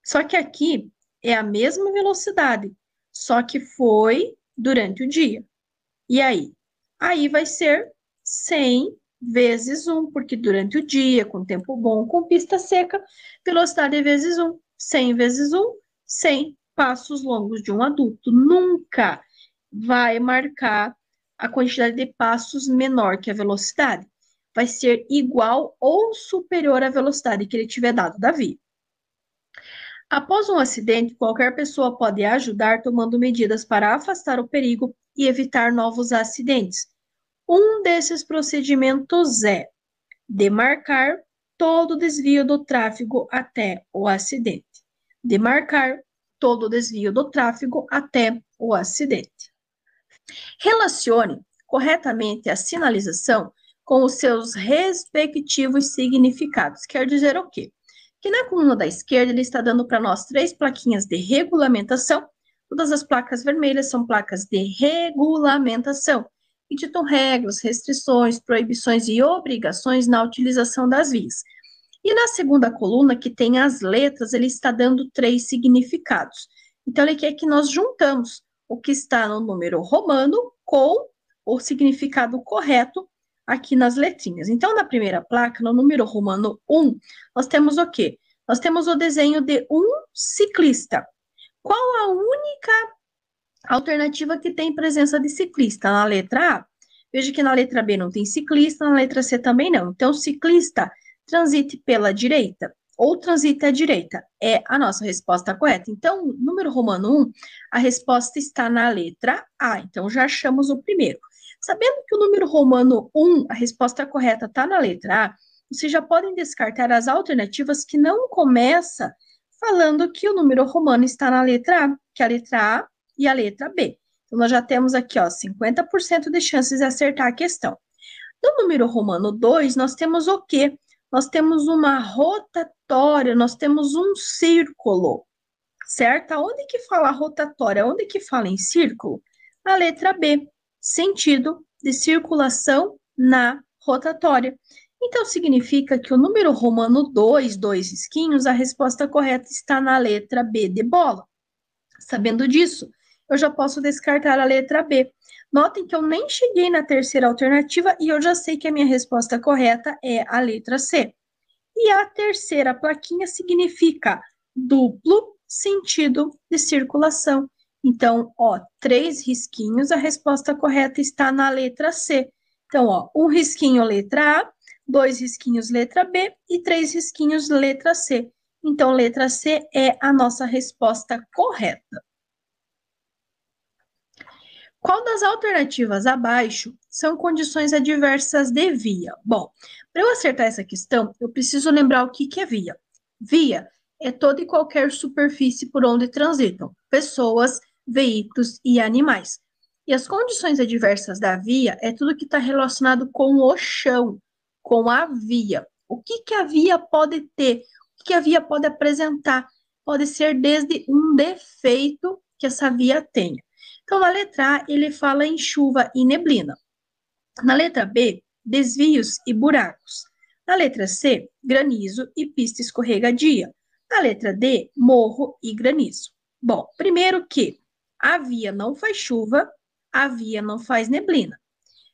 Só que aqui é a mesma velocidade, só que foi durante o dia. E aí? Aí vai ser 100 vezes 1, porque durante o dia, com tempo bom, com pista seca, velocidade é vezes 1. 100 vezes 1, 100 passos longos de um adulto. Nunca vai marcar a quantidade de passos menor que a velocidade. Vai ser igual ou superior à velocidade que ele tiver dado da via. Após um acidente, qualquer pessoa pode ajudar tomando medidas para afastar o perigo e evitar novos acidentes. Um desses procedimentos é demarcar todo o desvio do tráfego até o acidente. Demarcar todo o desvio do tráfego até o acidente. Relacione corretamente a sinalização com os seus respectivos significados. Quer dizer o quê? Que na coluna da esquerda ele está dando para nós 3 plaquinhas de regulamentação. Todas as placas vermelhas são placas de regulamentação, que ditam regras, restrições, proibições e obrigações na utilização das vias. E na segunda coluna, que tem as letras, ele está dando 3 significados. Então, ele quer que nós juntamos o que está no número romano com o significado correto aqui nas letrinhas. Então, na primeira placa, no número romano 1, nós temos o quê? Nós temos o desenho de um ciclista. Qual a única alternativa que tem presença de ciclista? Na letra A. Veja que na letra B não tem ciclista, na letra C também não. Então, ciclista, transite pela direita ou transite à direita. É a nossa resposta correta. Então, número romano 1, a resposta está na letra A. Então, já achamos o primeiro. Sabendo que o número romano 1, a resposta correta está na letra A, vocês já podem descartar as alternativas que não começa falando que o número romano está na letra A, que é a letra A e a letra B. Então, nós já temos aqui, ó, 50% de chances de acertar a questão. No número romano 2, nós temos o quê? Nós temos uma rotatória, nós temos um círculo, certo? Aonde que fala rotatória? Onde que fala em círculo? A letra B, sentido de circulação na rotatória. Então, significa que o número romano 2, 2 risquinhos, a resposta correta está na letra B de bola. Sabendo disso, eu já posso descartar a letra B. Notem que eu nem cheguei na terceira alternativa e eu já sei que a minha resposta correta é a letra C. E a terceira plaquinha significa duplo sentido de circulação. Então, ó, 3 risquinhos, a resposta correta está na letra C. Então, ó, 1 risquinho letra A, 2 risquinhos letra B e 3 risquinhos letra C. Então, letra C é a nossa resposta correta. Qual das alternativas abaixo são condições adversas de via? Bom, para eu acertar essa questão, eu preciso lembrar o que é via. Via é toda e qualquer superfície por onde transitam pessoas, veículos e animais. E as condições adversas da via é tudo que está relacionado com o chão, com a via. O que que a via pode ter? O que a via pode apresentar? Pode ser desde um defeito que essa via tenha. Então, na letra A, ele fala em chuva e neblina. Na letra B, desvios e buracos. Na letra C, granizo e pista escorregadia. Na letra D, morro e granizo. Bom, primeiro que a via não faz chuva, a via não faz neblina.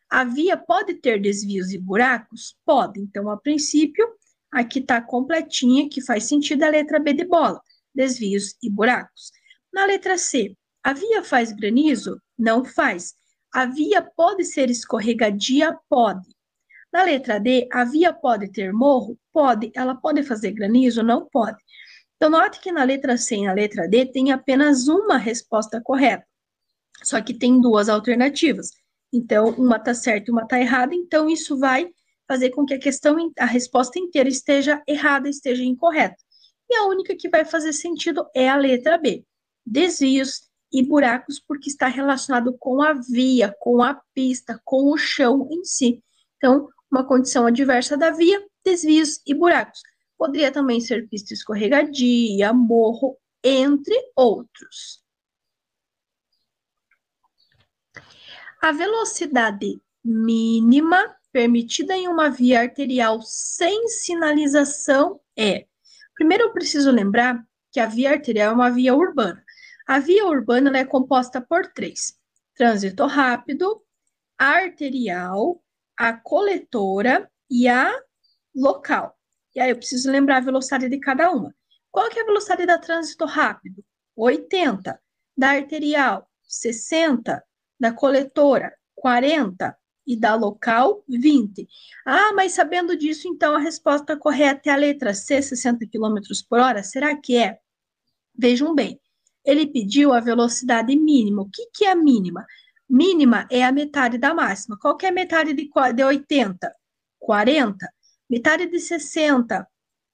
A via pode ter desvios e buracos? Pode. Então, a princípio, aqui está completinha, que faz sentido a letra B de bola, desvios e buracos. Na letra C, a via faz granizo? Não faz. A via pode ser escorregadia? Pode. Na letra D, a via pode ter morro? Pode. Ela pode fazer granizo? Não pode. Então, note que na letra C e na letra D tem apenas uma resposta correta. Só que tem duas alternativas. Então, uma está certa e uma está errada. Então, isso vai fazer com que a resposta inteira esteja errada, esteja incorreta. E a única que vai fazer sentido é a letra B. Desvios e buracos, porque está relacionado com a via, com a pista, com o chão em si. Então, uma condição adversa da via, desvios e buracos. Poderia também ser pista escorregadia, morro, entre outros. A velocidade mínima permitida em uma via arterial sem sinalização é. Primeiro, eu preciso lembrar que a via arterial é uma via urbana. A via urbana é composta por três: trânsito rápido, a arterial, a coletora e a local. E aí eu preciso lembrar a velocidade de cada uma. Qual que é a velocidade da trânsito rápido? 80. Da arterial, 60. Da coletora, 40. E da local, 20. Ah, mas sabendo disso, então a resposta correta é a letra C, 60 km por hora? Será que é? Vejam bem, ele pediu a velocidade mínima. O que que é a mínima? Mínima é a metade da máxima. Qual que é a metade de 80? 40. Metade de 60,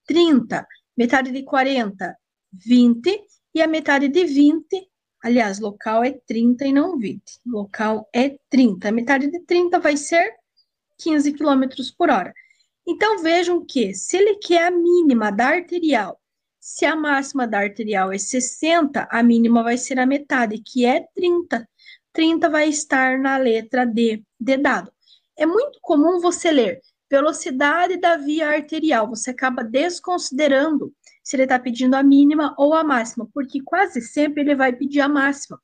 30. Metade de 40, 20. E a metade de 20, aliás, local é 30 e não 20. Local é 30. A metade de 30 vai ser 15 km por hora. Então, vejam que, se ele quer a mínima da arterial, se a máxima da arterial é 60, a mínima vai ser a metade, que é 30. 30 vai estar na letra D, de dado. É muito comum você ler velocidade da via arterial, você acaba desconsiderando se ele está pedindo a mínima ou a máxima, porque quase sempre ele vai pedir a máxima.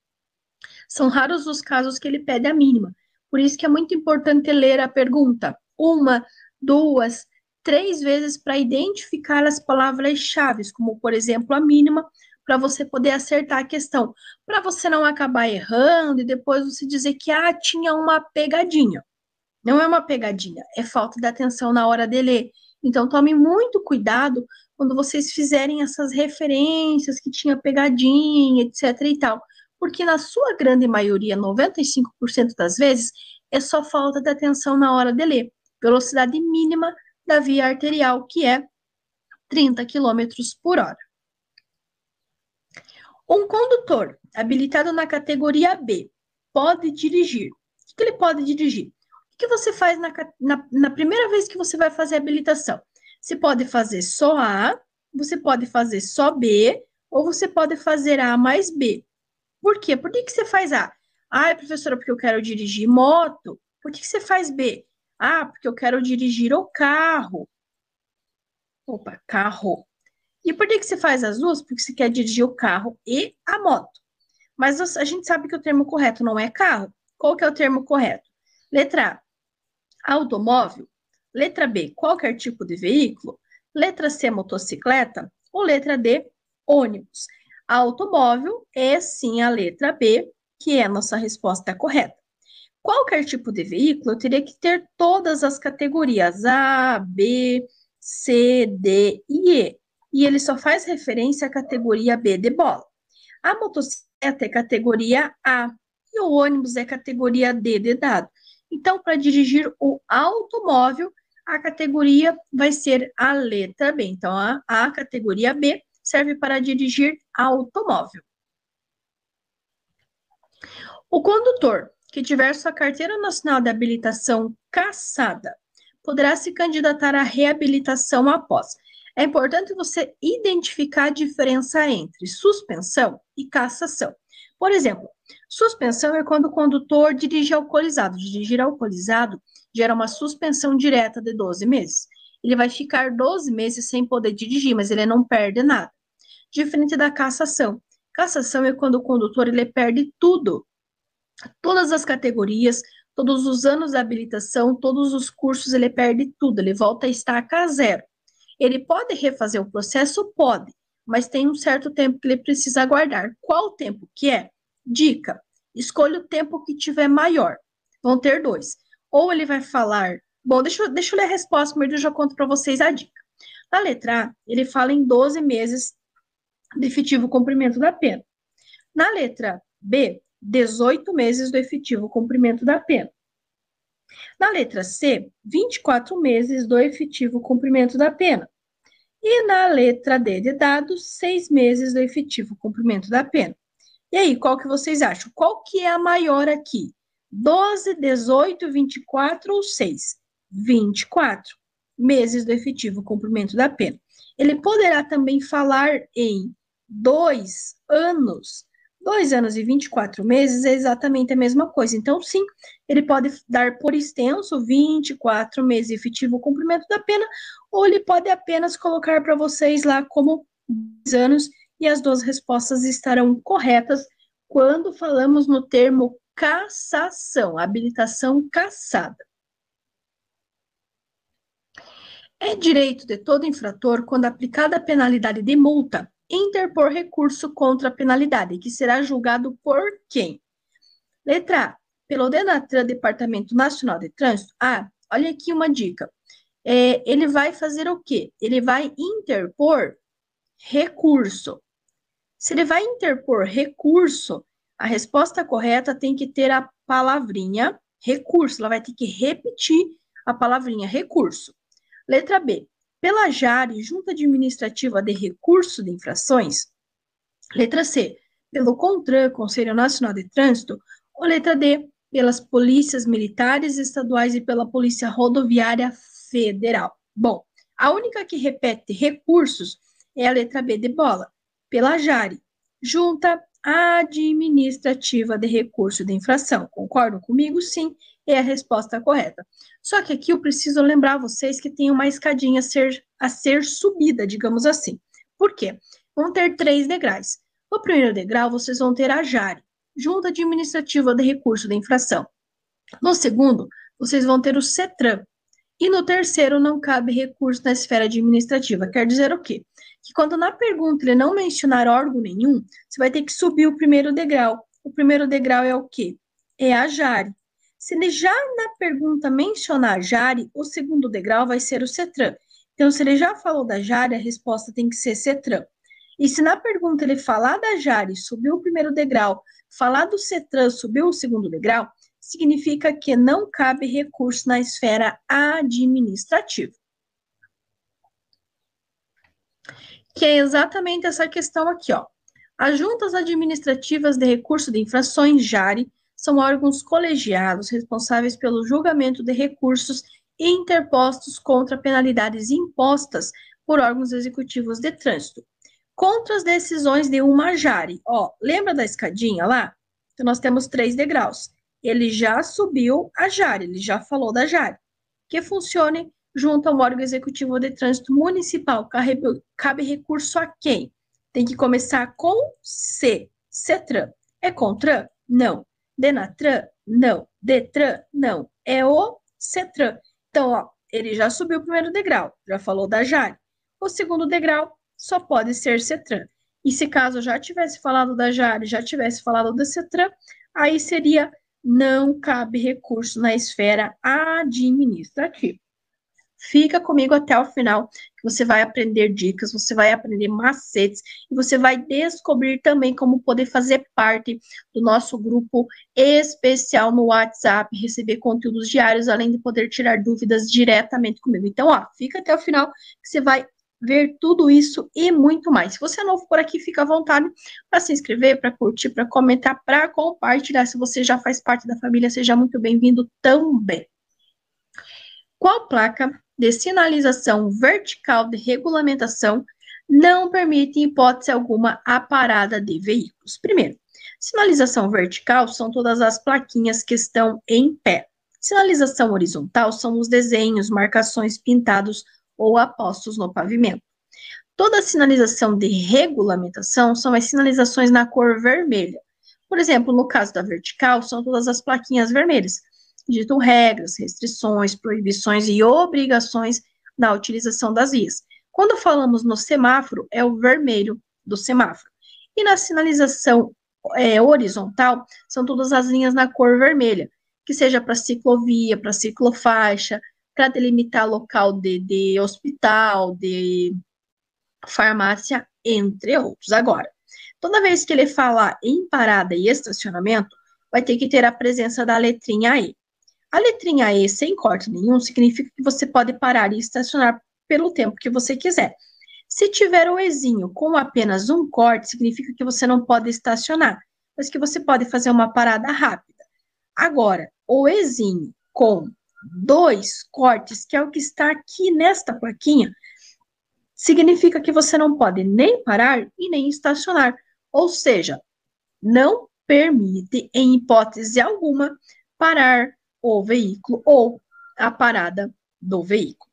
São raros os casos que ele pede a mínima. Por isso que é muito importante ler a pergunta uma, duas, três vezes para identificar as palavras-chave, como, por exemplo, a mínima, para você poder acertar a questão. Para você não acabar errando e depois você dizer que tinha uma pegadinha. Não é uma pegadinha, é falta de atenção na hora de ler. Então, tome muito cuidado quando vocês fizerem essas referências que tinha pegadinha, etc e tal. Porque na sua grande maioria, 95% das vezes, é só falta de atenção na hora de ler. Velocidade mínima da via arterial, que é 30 km por hora. Um condutor habilitado na categoria B pode dirigir. O que ele pode dirigir? O que você faz na primeira vez que você vai fazer a habilitação? Você pode fazer só A, você pode fazer só B, ou você pode fazer A mais B. Por quê? Por que você faz A? Ah, professora, porque eu quero dirigir moto. Por que você faz B? Ah, porque eu quero dirigir o carro. Opa, carro. E por que você faz as duas? Porque você quer dirigir o carro e a moto. Mas a gente sabe que o termo correto não é carro. Qual que é o termo correto? Letra A, automóvel. Letra B, qualquer tipo de veículo. Letra C, motocicleta. Ou letra D, ônibus. Automóvel é sim a letra B, que é a nossa resposta correta. Qualquer tipo de veículo, eu teria que ter todas as categorias A, B, C, D e E. E ele só faz referência à categoria B de bola. A motocicleta é categoria A e o ônibus é categoria D de dado. Então, para dirigir o automóvel, a categoria vai ser a letra B. Então, a categoria B serve para dirigir automóvel. O condutor que tiver sua carteira nacional de habilitação cassada poderá se candidatar à reabilitação após. É importante você identificar a diferença entre suspensão e cassação. Por exemplo, suspensão é quando o condutor dirige alcoolizado. Dirigir alcoolizado gera uma suspensão direta de 12 meses. Ele vai ficar 12 meses sem poder dirigir, mas ele não perde nada. Diferente da cassação. Cassação é quando o condutor ele perde tudo. Todas as categorias, todos os anos de habilitação, todos os cursos, ele perde tudo, ele volta a estaca zero. Ele pode refazer o processo? Pode, mas tem um certo tempo que ele precisa aguardar. Qual o tempo que é? Dica, escolha o tempo que tiver maior. Vão ter dois. Ou ele vai falar... Bom, deixa eu ler a resposta, primeiro eu já conto para vocês a dica. Na letra A, ele fala em 12 meses de efetivo cumprimento da pena. Na letra B, 18 meses do efetivo cumprimento da pena. Na letra C, 24 meses do efetivo cumprimento da pena. E na letra D de dados, 6 meses do efetivo cumprimento da pena. E aí, qual que vocês acham? Qual que é a maior aqui? 12, 18, 24 ou 6? 24 meses do efetivo cumprimento da pena. Ele poderá também falar em 2 anos. 2 anos e 24 meses é exatamente a mesma coisa. Então, sim, ele pode dar por extenso 24 meses de efetivo cumprimento da pena, ou ele pode apenas colocar para vocês lá como 2 anos, e as duas respostas estarão corretas quando falamos no termo cassação, habilitação cassada. É direito de todo infrator, quando aplicada a penalidade de multa, interpor recurso contra a penalidade, que será julgado por quem? Letra A, pelo DENATRAN, Departamento Nacional de Trânsito. Ah, olha aqui uma dica. Ele vai fazer o quê? Ele vai interpor recurso. Se ele vai interpor recurso, a resposta correta tem que ter a palavrinha recurso. Ela vai ter que repetir a palavrinha recurso. Letra B, pela JARE, Junta Administrativa de Recurso de Infrações. Letra C, pelo CONTRAN, Conselho Nacional de Trânsito. Ou letra D, pelas polícias militares estaduais e pela Polícia Rodoviária Federal. Bom, a única que repete recursos é a letra B de bola, pela JARE, Junta Administrativa de Recurso de Infração. Concordam comigo? Sim, é a resposta correta. Só que aqui eu preciso lembrar vocês que tem uma escadinha a ser subida, digamos assim. Por quê? Vão ter 3 degraus. No primeiro degrau, vocês vão ter a JARE, Junta Administrativa de Recurso de Infração. No segundo, vocês vão ter o CETRAN. E no terceiro, não cabe recurso na esfera administrativa. Quer dizer o quê? Que quando na pergunta ele não mencionar órgão nenhum, você vai ter que subir o primeiro degrau. O primeiro degrau é o quê? É a JARE. Se ele já na pergunta mencionar JARE, o segundo degrau vai ser o CETRAN. Então, se ele já falou da JARE, a resposta tem que ser CETRAN. E se na pergunta ele falar da JARE, subiu o primeiro degrau, falar do CETRAN, subiu o segundo degrau, significa que não cabe recurso na esfera administrativa. Que é exatamente essa questão aqui, ó. As juntas administrativas de recurso de infrações, JARE, são órgãos colegiados responsáveis pelo julgamento de recursos interpostos contra penalidades impostas por órgãos executivos de trânsito, contra as decisões de uma JARE. Ó, lembra da escadinha lá? Então, nós temos 3 degraus. Ele já subiu a JARE, ele já falou da JARE, que funcione junto ao órgão executivo de trânsito municipal. Cabe recurso a quem? Tem que começar com C. CETRAN. É CONTRAN? Não. DENATRAN? Não. DETRAN? Não. É o CETRAN. Então, ó, ele já subiu o primeiro degrau, já falou da JARE. O segundo degrau só pode ser CETRAN. E se caso já tivesse falado da JARE, já tivesse falado do CETRAN, aí seria não cabe recurso na esfera administrativa. Fica comigo até o final, que você vai aprender dicas, você vai aprender macetes, e você vai descobrir também como poder fazer parte do nosso grupo especial no WhatsApp, receber conteúdos diários, além de poder tirar dúvidas diretamente comigo. Então, ó, fica até o final, que você vai ver tudo isso e muito mais. Se você é novo por aqui, fica à vontade para se inscrever, para curtir, para comentar, para compartilhar. Se você já faz parte da família, seja muito bem-vindo também. Qual placa de sinalização vertical de regulamentação não permite, em hipótese alguma, a parada de veículos? Primeiro, sinalização vertical são todas as plaquinhas que estão em pé. Sinalização horizontal são os desenhos, marcações pintados ou apostos no pavimento. Toda sinalização de regulamentação são as sinalizações na cor vermelha. Por exemplo, no caso da vertical, são todas as plaquinhas vermelhas. Ditam regras, restrições, proibições e obrigações na utilização das vias. Quando falamos no semáforo, é o vermelho do semáforo. E na sinalização horizontal, são todas as linhas na cor vermelha, que seja para ciclovia, para ciclofaixa, para delimitar local de hospital, de farmácia, entre outros. Agora, toda vez que ele falar em parada e estacionamento, vai ter que ter a presença da letrinha E. A letrinha E, sem corte nenhum, significa que você pode parar e estacionar pelo tempo que você quiser. Se tiver o Ezinho com apenas um corte, significa que você não pode estacionar, mas que você pode fazer uma parada rápida. Agora, o Ezinho com 2 cortes, que é o que está aqui nesta plaquinha, significa que você não pode nem parar e nem estacionar. Ou seja, não permite, em hipótese alguma, parar o veículo ou a parada do veículo.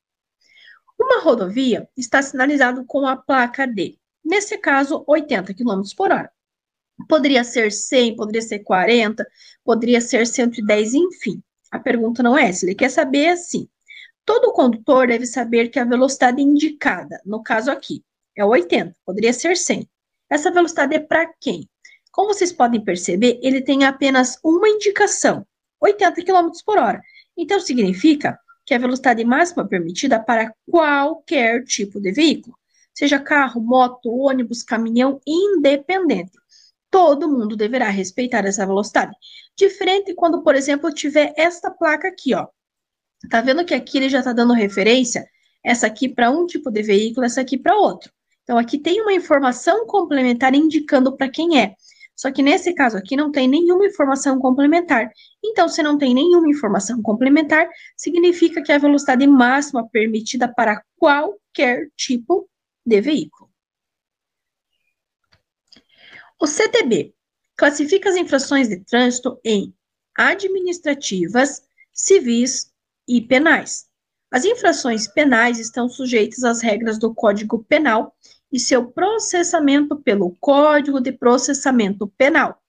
Uma rodovia está sinalizada com a placa D, nesse caso, 80 km por hora. Poderia ser 100, poderia ser 40, poderia ser 110, enfim. A pergunta não é essa, ele quer saber assim. Todo condutor deve saber que a velocidade indicada, no caso aqui, é 80, poderia ser 100. Essa velocidade é para quem? Como vocês podem perceber, ele tem apenas uma indicação, 80 km por hora. Então, significa que a velocidade máxima permitida para qualquer tipo de veículo, seja carro, moto, ônibus, caminhão, independente. Todo mundo deverá respeitar essa velocidade. Diferente quando, por exemplo, tiver esta placa aqui, ó. Tá vendo que aqui ele já está dando referência? Essa aqui para um tipo de veículo, essa aqui para outro. Então, aqui tem uma informação complementar indicando para quem é. Só que nesse caso aqui não tem nenhuma informação complementar. Então, se não tem nenhuma informação complementar, significa que a velocidade máxima permitida para qualquer tipo de veículo. O CTB classifica as infrações de trânsito em administrativas, civis e penais. As infrações penais estão sujeitas às regras do Código Penal e seu processamento pelo Código de Processamento Penal.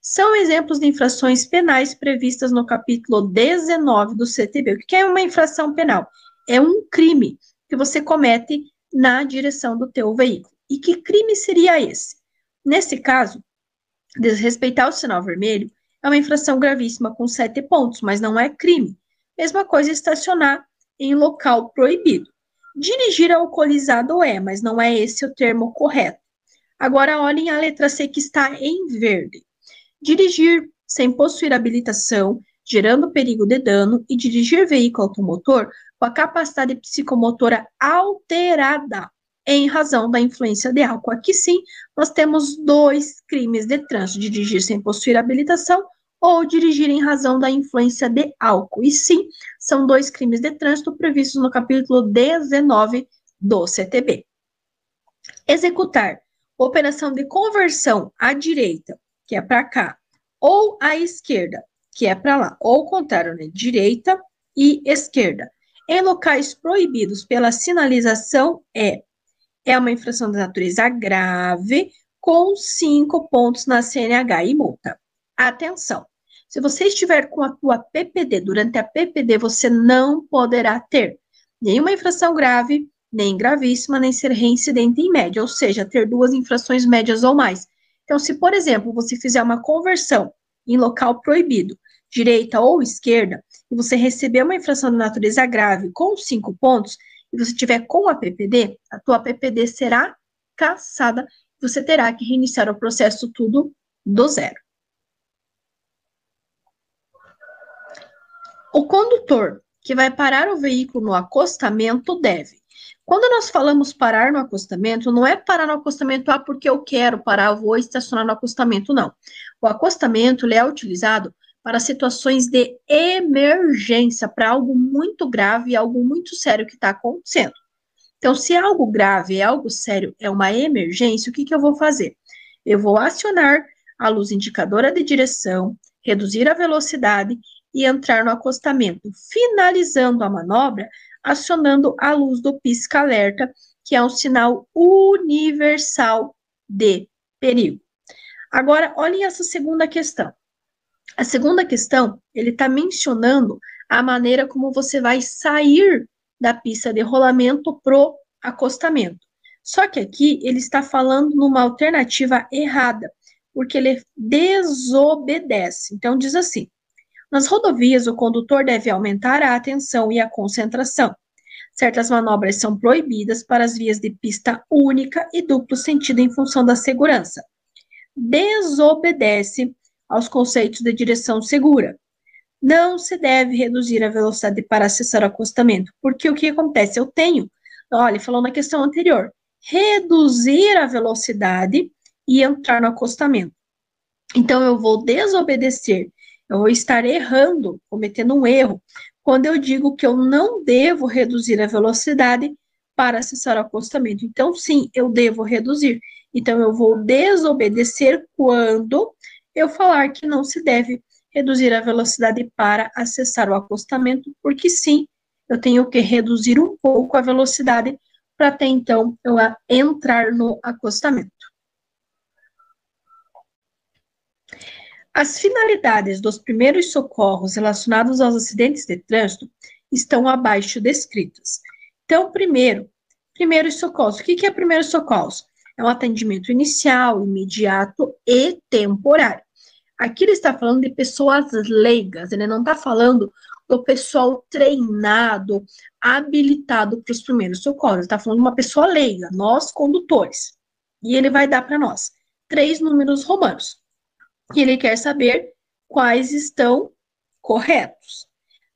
São exemplos de infrações penais previstas no capítulo 19 do CTB. O que é uma infração penal? É um crime que você comete na direção do teu veículo. E que crime seria esse? Nesse caso, desrespeitar o sinal vermelho é uma infração gravíssima com 7 pontos, mas não é crime. Mesma coisa estacionar em local proibido. Dirigir alcoolizado é, mas não é esse o termo correto. Agora, olhem a letra C que está em verde. Dirigir sem possuir habilitação, gerando perigo de dano, e dirigir veículo automotor com a capacidade psicomotora alterada em razão da influência de álcool. Aqui sim, nós temos 2 crimes de trânsito: dirigir sem possuir habilitação ou dirigir em razão da influência de álcool. E sim, são 2 crimes de trânsito previstos no capítulo 19 do CTB. Executar operação de conversão à direita, que é para cá, ou à esquerda, que é para lá, ou ao contrário, né? Direita e esquerda, em locais proibidos pela sinalização é uma infração de natureza grave, com 5 pontos na CNH e multa. Atenção! Se você estiver com a tua PPD, durante a PPD, você não poderá ter nenhuma infração grave, nem gravíssima, nem ser reincidente em média, ou seja, ter 2 infrações médias ou mais. Então, se, por exemplo, você fizer uma conversão em local proibido, direita ou esquerda, e você receber uma infração de natureza grave com 5 pontos, e você tiver com a PPD, a tua PPD será cassada, você terá que reiniciar o processo tudo do zero. O condutor que vai parar o veículo no acostamento deve. Quando nós falamos parar no acostamento, não é parar no acostamento, porque eu quero parar, eu vou estacionar no acostamento, não. O acostamento, ele é utilizado para situações de emergência, para algo muito grave, algo muito sério que está acontecendo. Então, se é algo grave, é algo sério, é uma emergência, o que eu vou fazer? Eu vou acionar a luz indicadora de direção, reduzir a velocidade e entrar no acostamento, finalizando a manobra, acionando a luz do pisca-alerta, que é um sinal universal de perigo. Agora, olhem essa segunda questão. A segunda questão, ele está mencionando a maneira como você vai sair da pista de rolamento pro acostamento. Só que aqui ele está falando numa alternativa errada, porque ele desobedece. Então, diz assim: nas rodovias, o condutor deve aumentar a atenção e a concentração. Certas manobras são proibidas para as vias de pista única e duplo sentido em função da segurança. Desobedece aos conceitos de direção segura. Não se deve reduzir a velocidade para acessar o acostamento, porque o que acontece? Eu tenho, olha, falou na questão anterior, reduzir a velocidade e entrar no acostamento. Então, eu vou desobedecer, eu vou estar errando, cometendo um erro, quando eu digo que eu não devo reduzir a velocidade para acessar o acostamento. Então, sim, eu devo reduzir. Então, eu vou desobedecer quando eu falar que não se deve reduzir a velocidade para acessar o acostamento, porque sim, eu tenho que reduzir um pouco a velocidade para até então eu entrar no acostamento. As finalidades dos primeiros socorros relacionados aos acidentes de trânsito estão abaixo descritas. Então, primeiros socorros. O que é primeiros socorros? É um atendimento inicial, imediato e temporário. Aqui ele está falando de pessoas leigas, ele não está falando do pessoal treinado, habilitado para os primeiros socorros. Ele está falando de uma pessoa leiga, nós condutores. E ele vai dar para nós 3 números romanos. E ele quer saber quais estão corretos.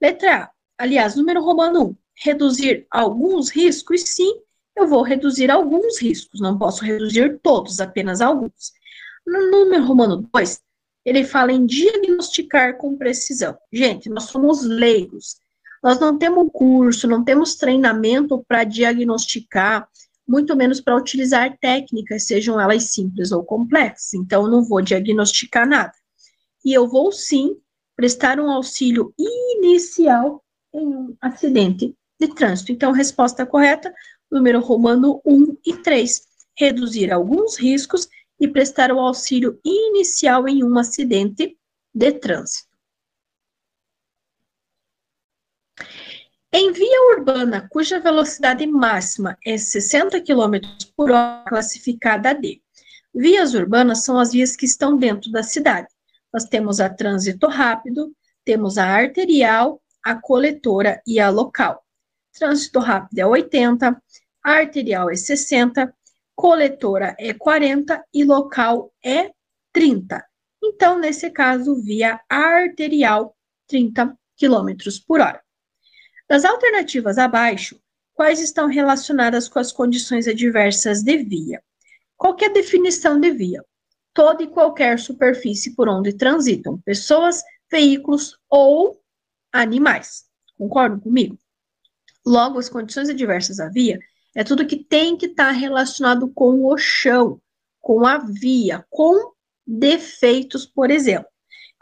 Letra A, aliás, número romano 1, reduzir alguns riscos? Sim, eu vou reduzir alguns riscos, não posso reduzir todos, apenas alguns. No número romano 2, ele fala em diagnosticar com precisão. Gente, nós somos leigos, nós não temos curso, não temos treinamento para diagnosticar, muito menos para utilizar técnicas, sejam elas simples ou complexas. Então, eu não vou diagnosticar nada. E eu vou, sim, prestar um auxílio inicial em um acidente de trânsito. Então, resposta correta, número romano 1 e 3. Reduzir alguns riscos e prestar o auxílio inicial em um acidente de trânsito. Em via urbana, cuja velocidade máxima é 60 km por hora, classificada D. Vias urbanas são as vias que estão dentro da cidade. Nós temos a trânsito rápido, temos a arterial, a coletora e a local. Trânsito rápido é 80, a arterial é 60, coletora é 40 e local é 30. Então, nesse caso, via arterial, 30 km por hora. Das alternativas abaixo, quais estão relacionadas com as condições adversas de via? Qual que é a definição de via? Toda e qualquer superfície por onde transitam pessoas, veículos ou animais. Concordam comigo? Logo, as condições adversas à via é tudo que tem que estar relacionado com o chão, com a via, com defeitos, por exemplo.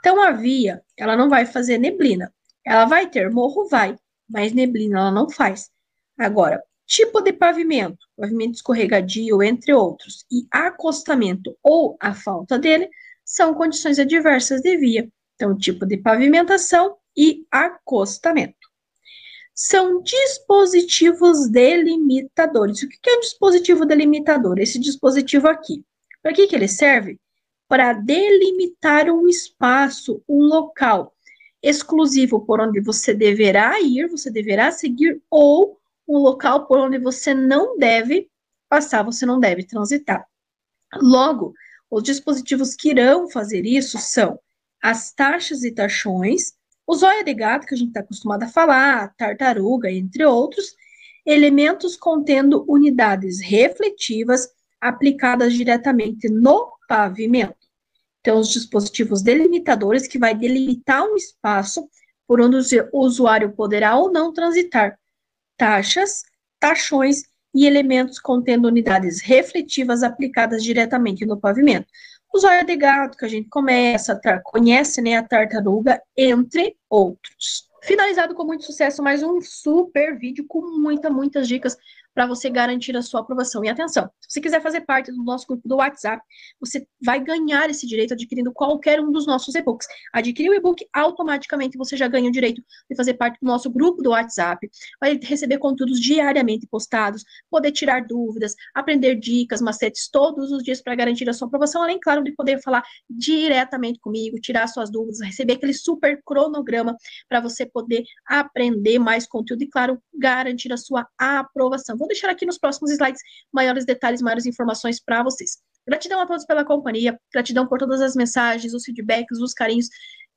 Então, a via, ela não vai fazer neblina. Ela vai ter morro? Vai, mas neblina ela não faz. Agora, tipo de pavimento, pavimento escorregadio, entre outros, e acostamento ou a falta dele, são condições adversas de via. Então, tipo de pavimentação e acostamento. São dispositivos delimitadores. O que é um dispositivo delimitador? Esse dispositivo aqui. Para que ele serve? Para delimitar um espaço, um local exclusivo por onde você deverá ir, você deverá seguir, ou um local por onde você não deve passar, você não deve transitar. Logo, os dispositivos que irão fazer isso são as taxas e taxões, O zóio de gato, que a gente está acostumado a falar, tartaruga, entre outros, elementos contendo unidades refletivas aplicadas diretamente no pavimento. Então, os dispositivos delimitadores que vai delimitar um espaço por onde o usuário poderá ou não transitar. Taxas, tachões e elementos contendo unidades refletivas aplicadas diretamente no pavimento. O zóio de gato, que a gente conhece, né, a tartaruga, entre outros. Finalizado com muito sucesso, mais um super vídeo com muitas dicas para você garantir a sua aprovação. E atenção, se você quiser fazer parte do nosso grupo do WhatsApp, você vai ganhar esse direito adquirindo qualquer um dos nossos e-books. Adquirir o e-book, automaticamente você já ganha o direito de fazer parte do nosso grupo do WhatsApp, vai receber conteúdos diariamente postados, poder tirar dúvidas, aprender dicas, macetes todos os dias para garantir a sua aprovação, além, claro, de poder falar diretamente comigo, tirar suas dúvidas, receber aquele super cronograma para você poder aprender mais conteúdo e, claro, garantir a sua aprovação. Vou deixar aqui nos próximos slides maiores detalhes, maiores informações para vocês. Gratidão a todos pela companhia, gratidão por todas as mensagens, os feedbacks, os carinhos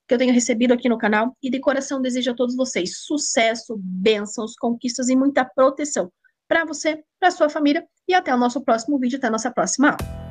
que eu tenho recebido aqui no canal, e de coração desejo a todos vocês sucesso, bênçãos, conquistas e muita proteção para você, para sua família, e até o nosso próximo vídeo, até a nossa próxima aula.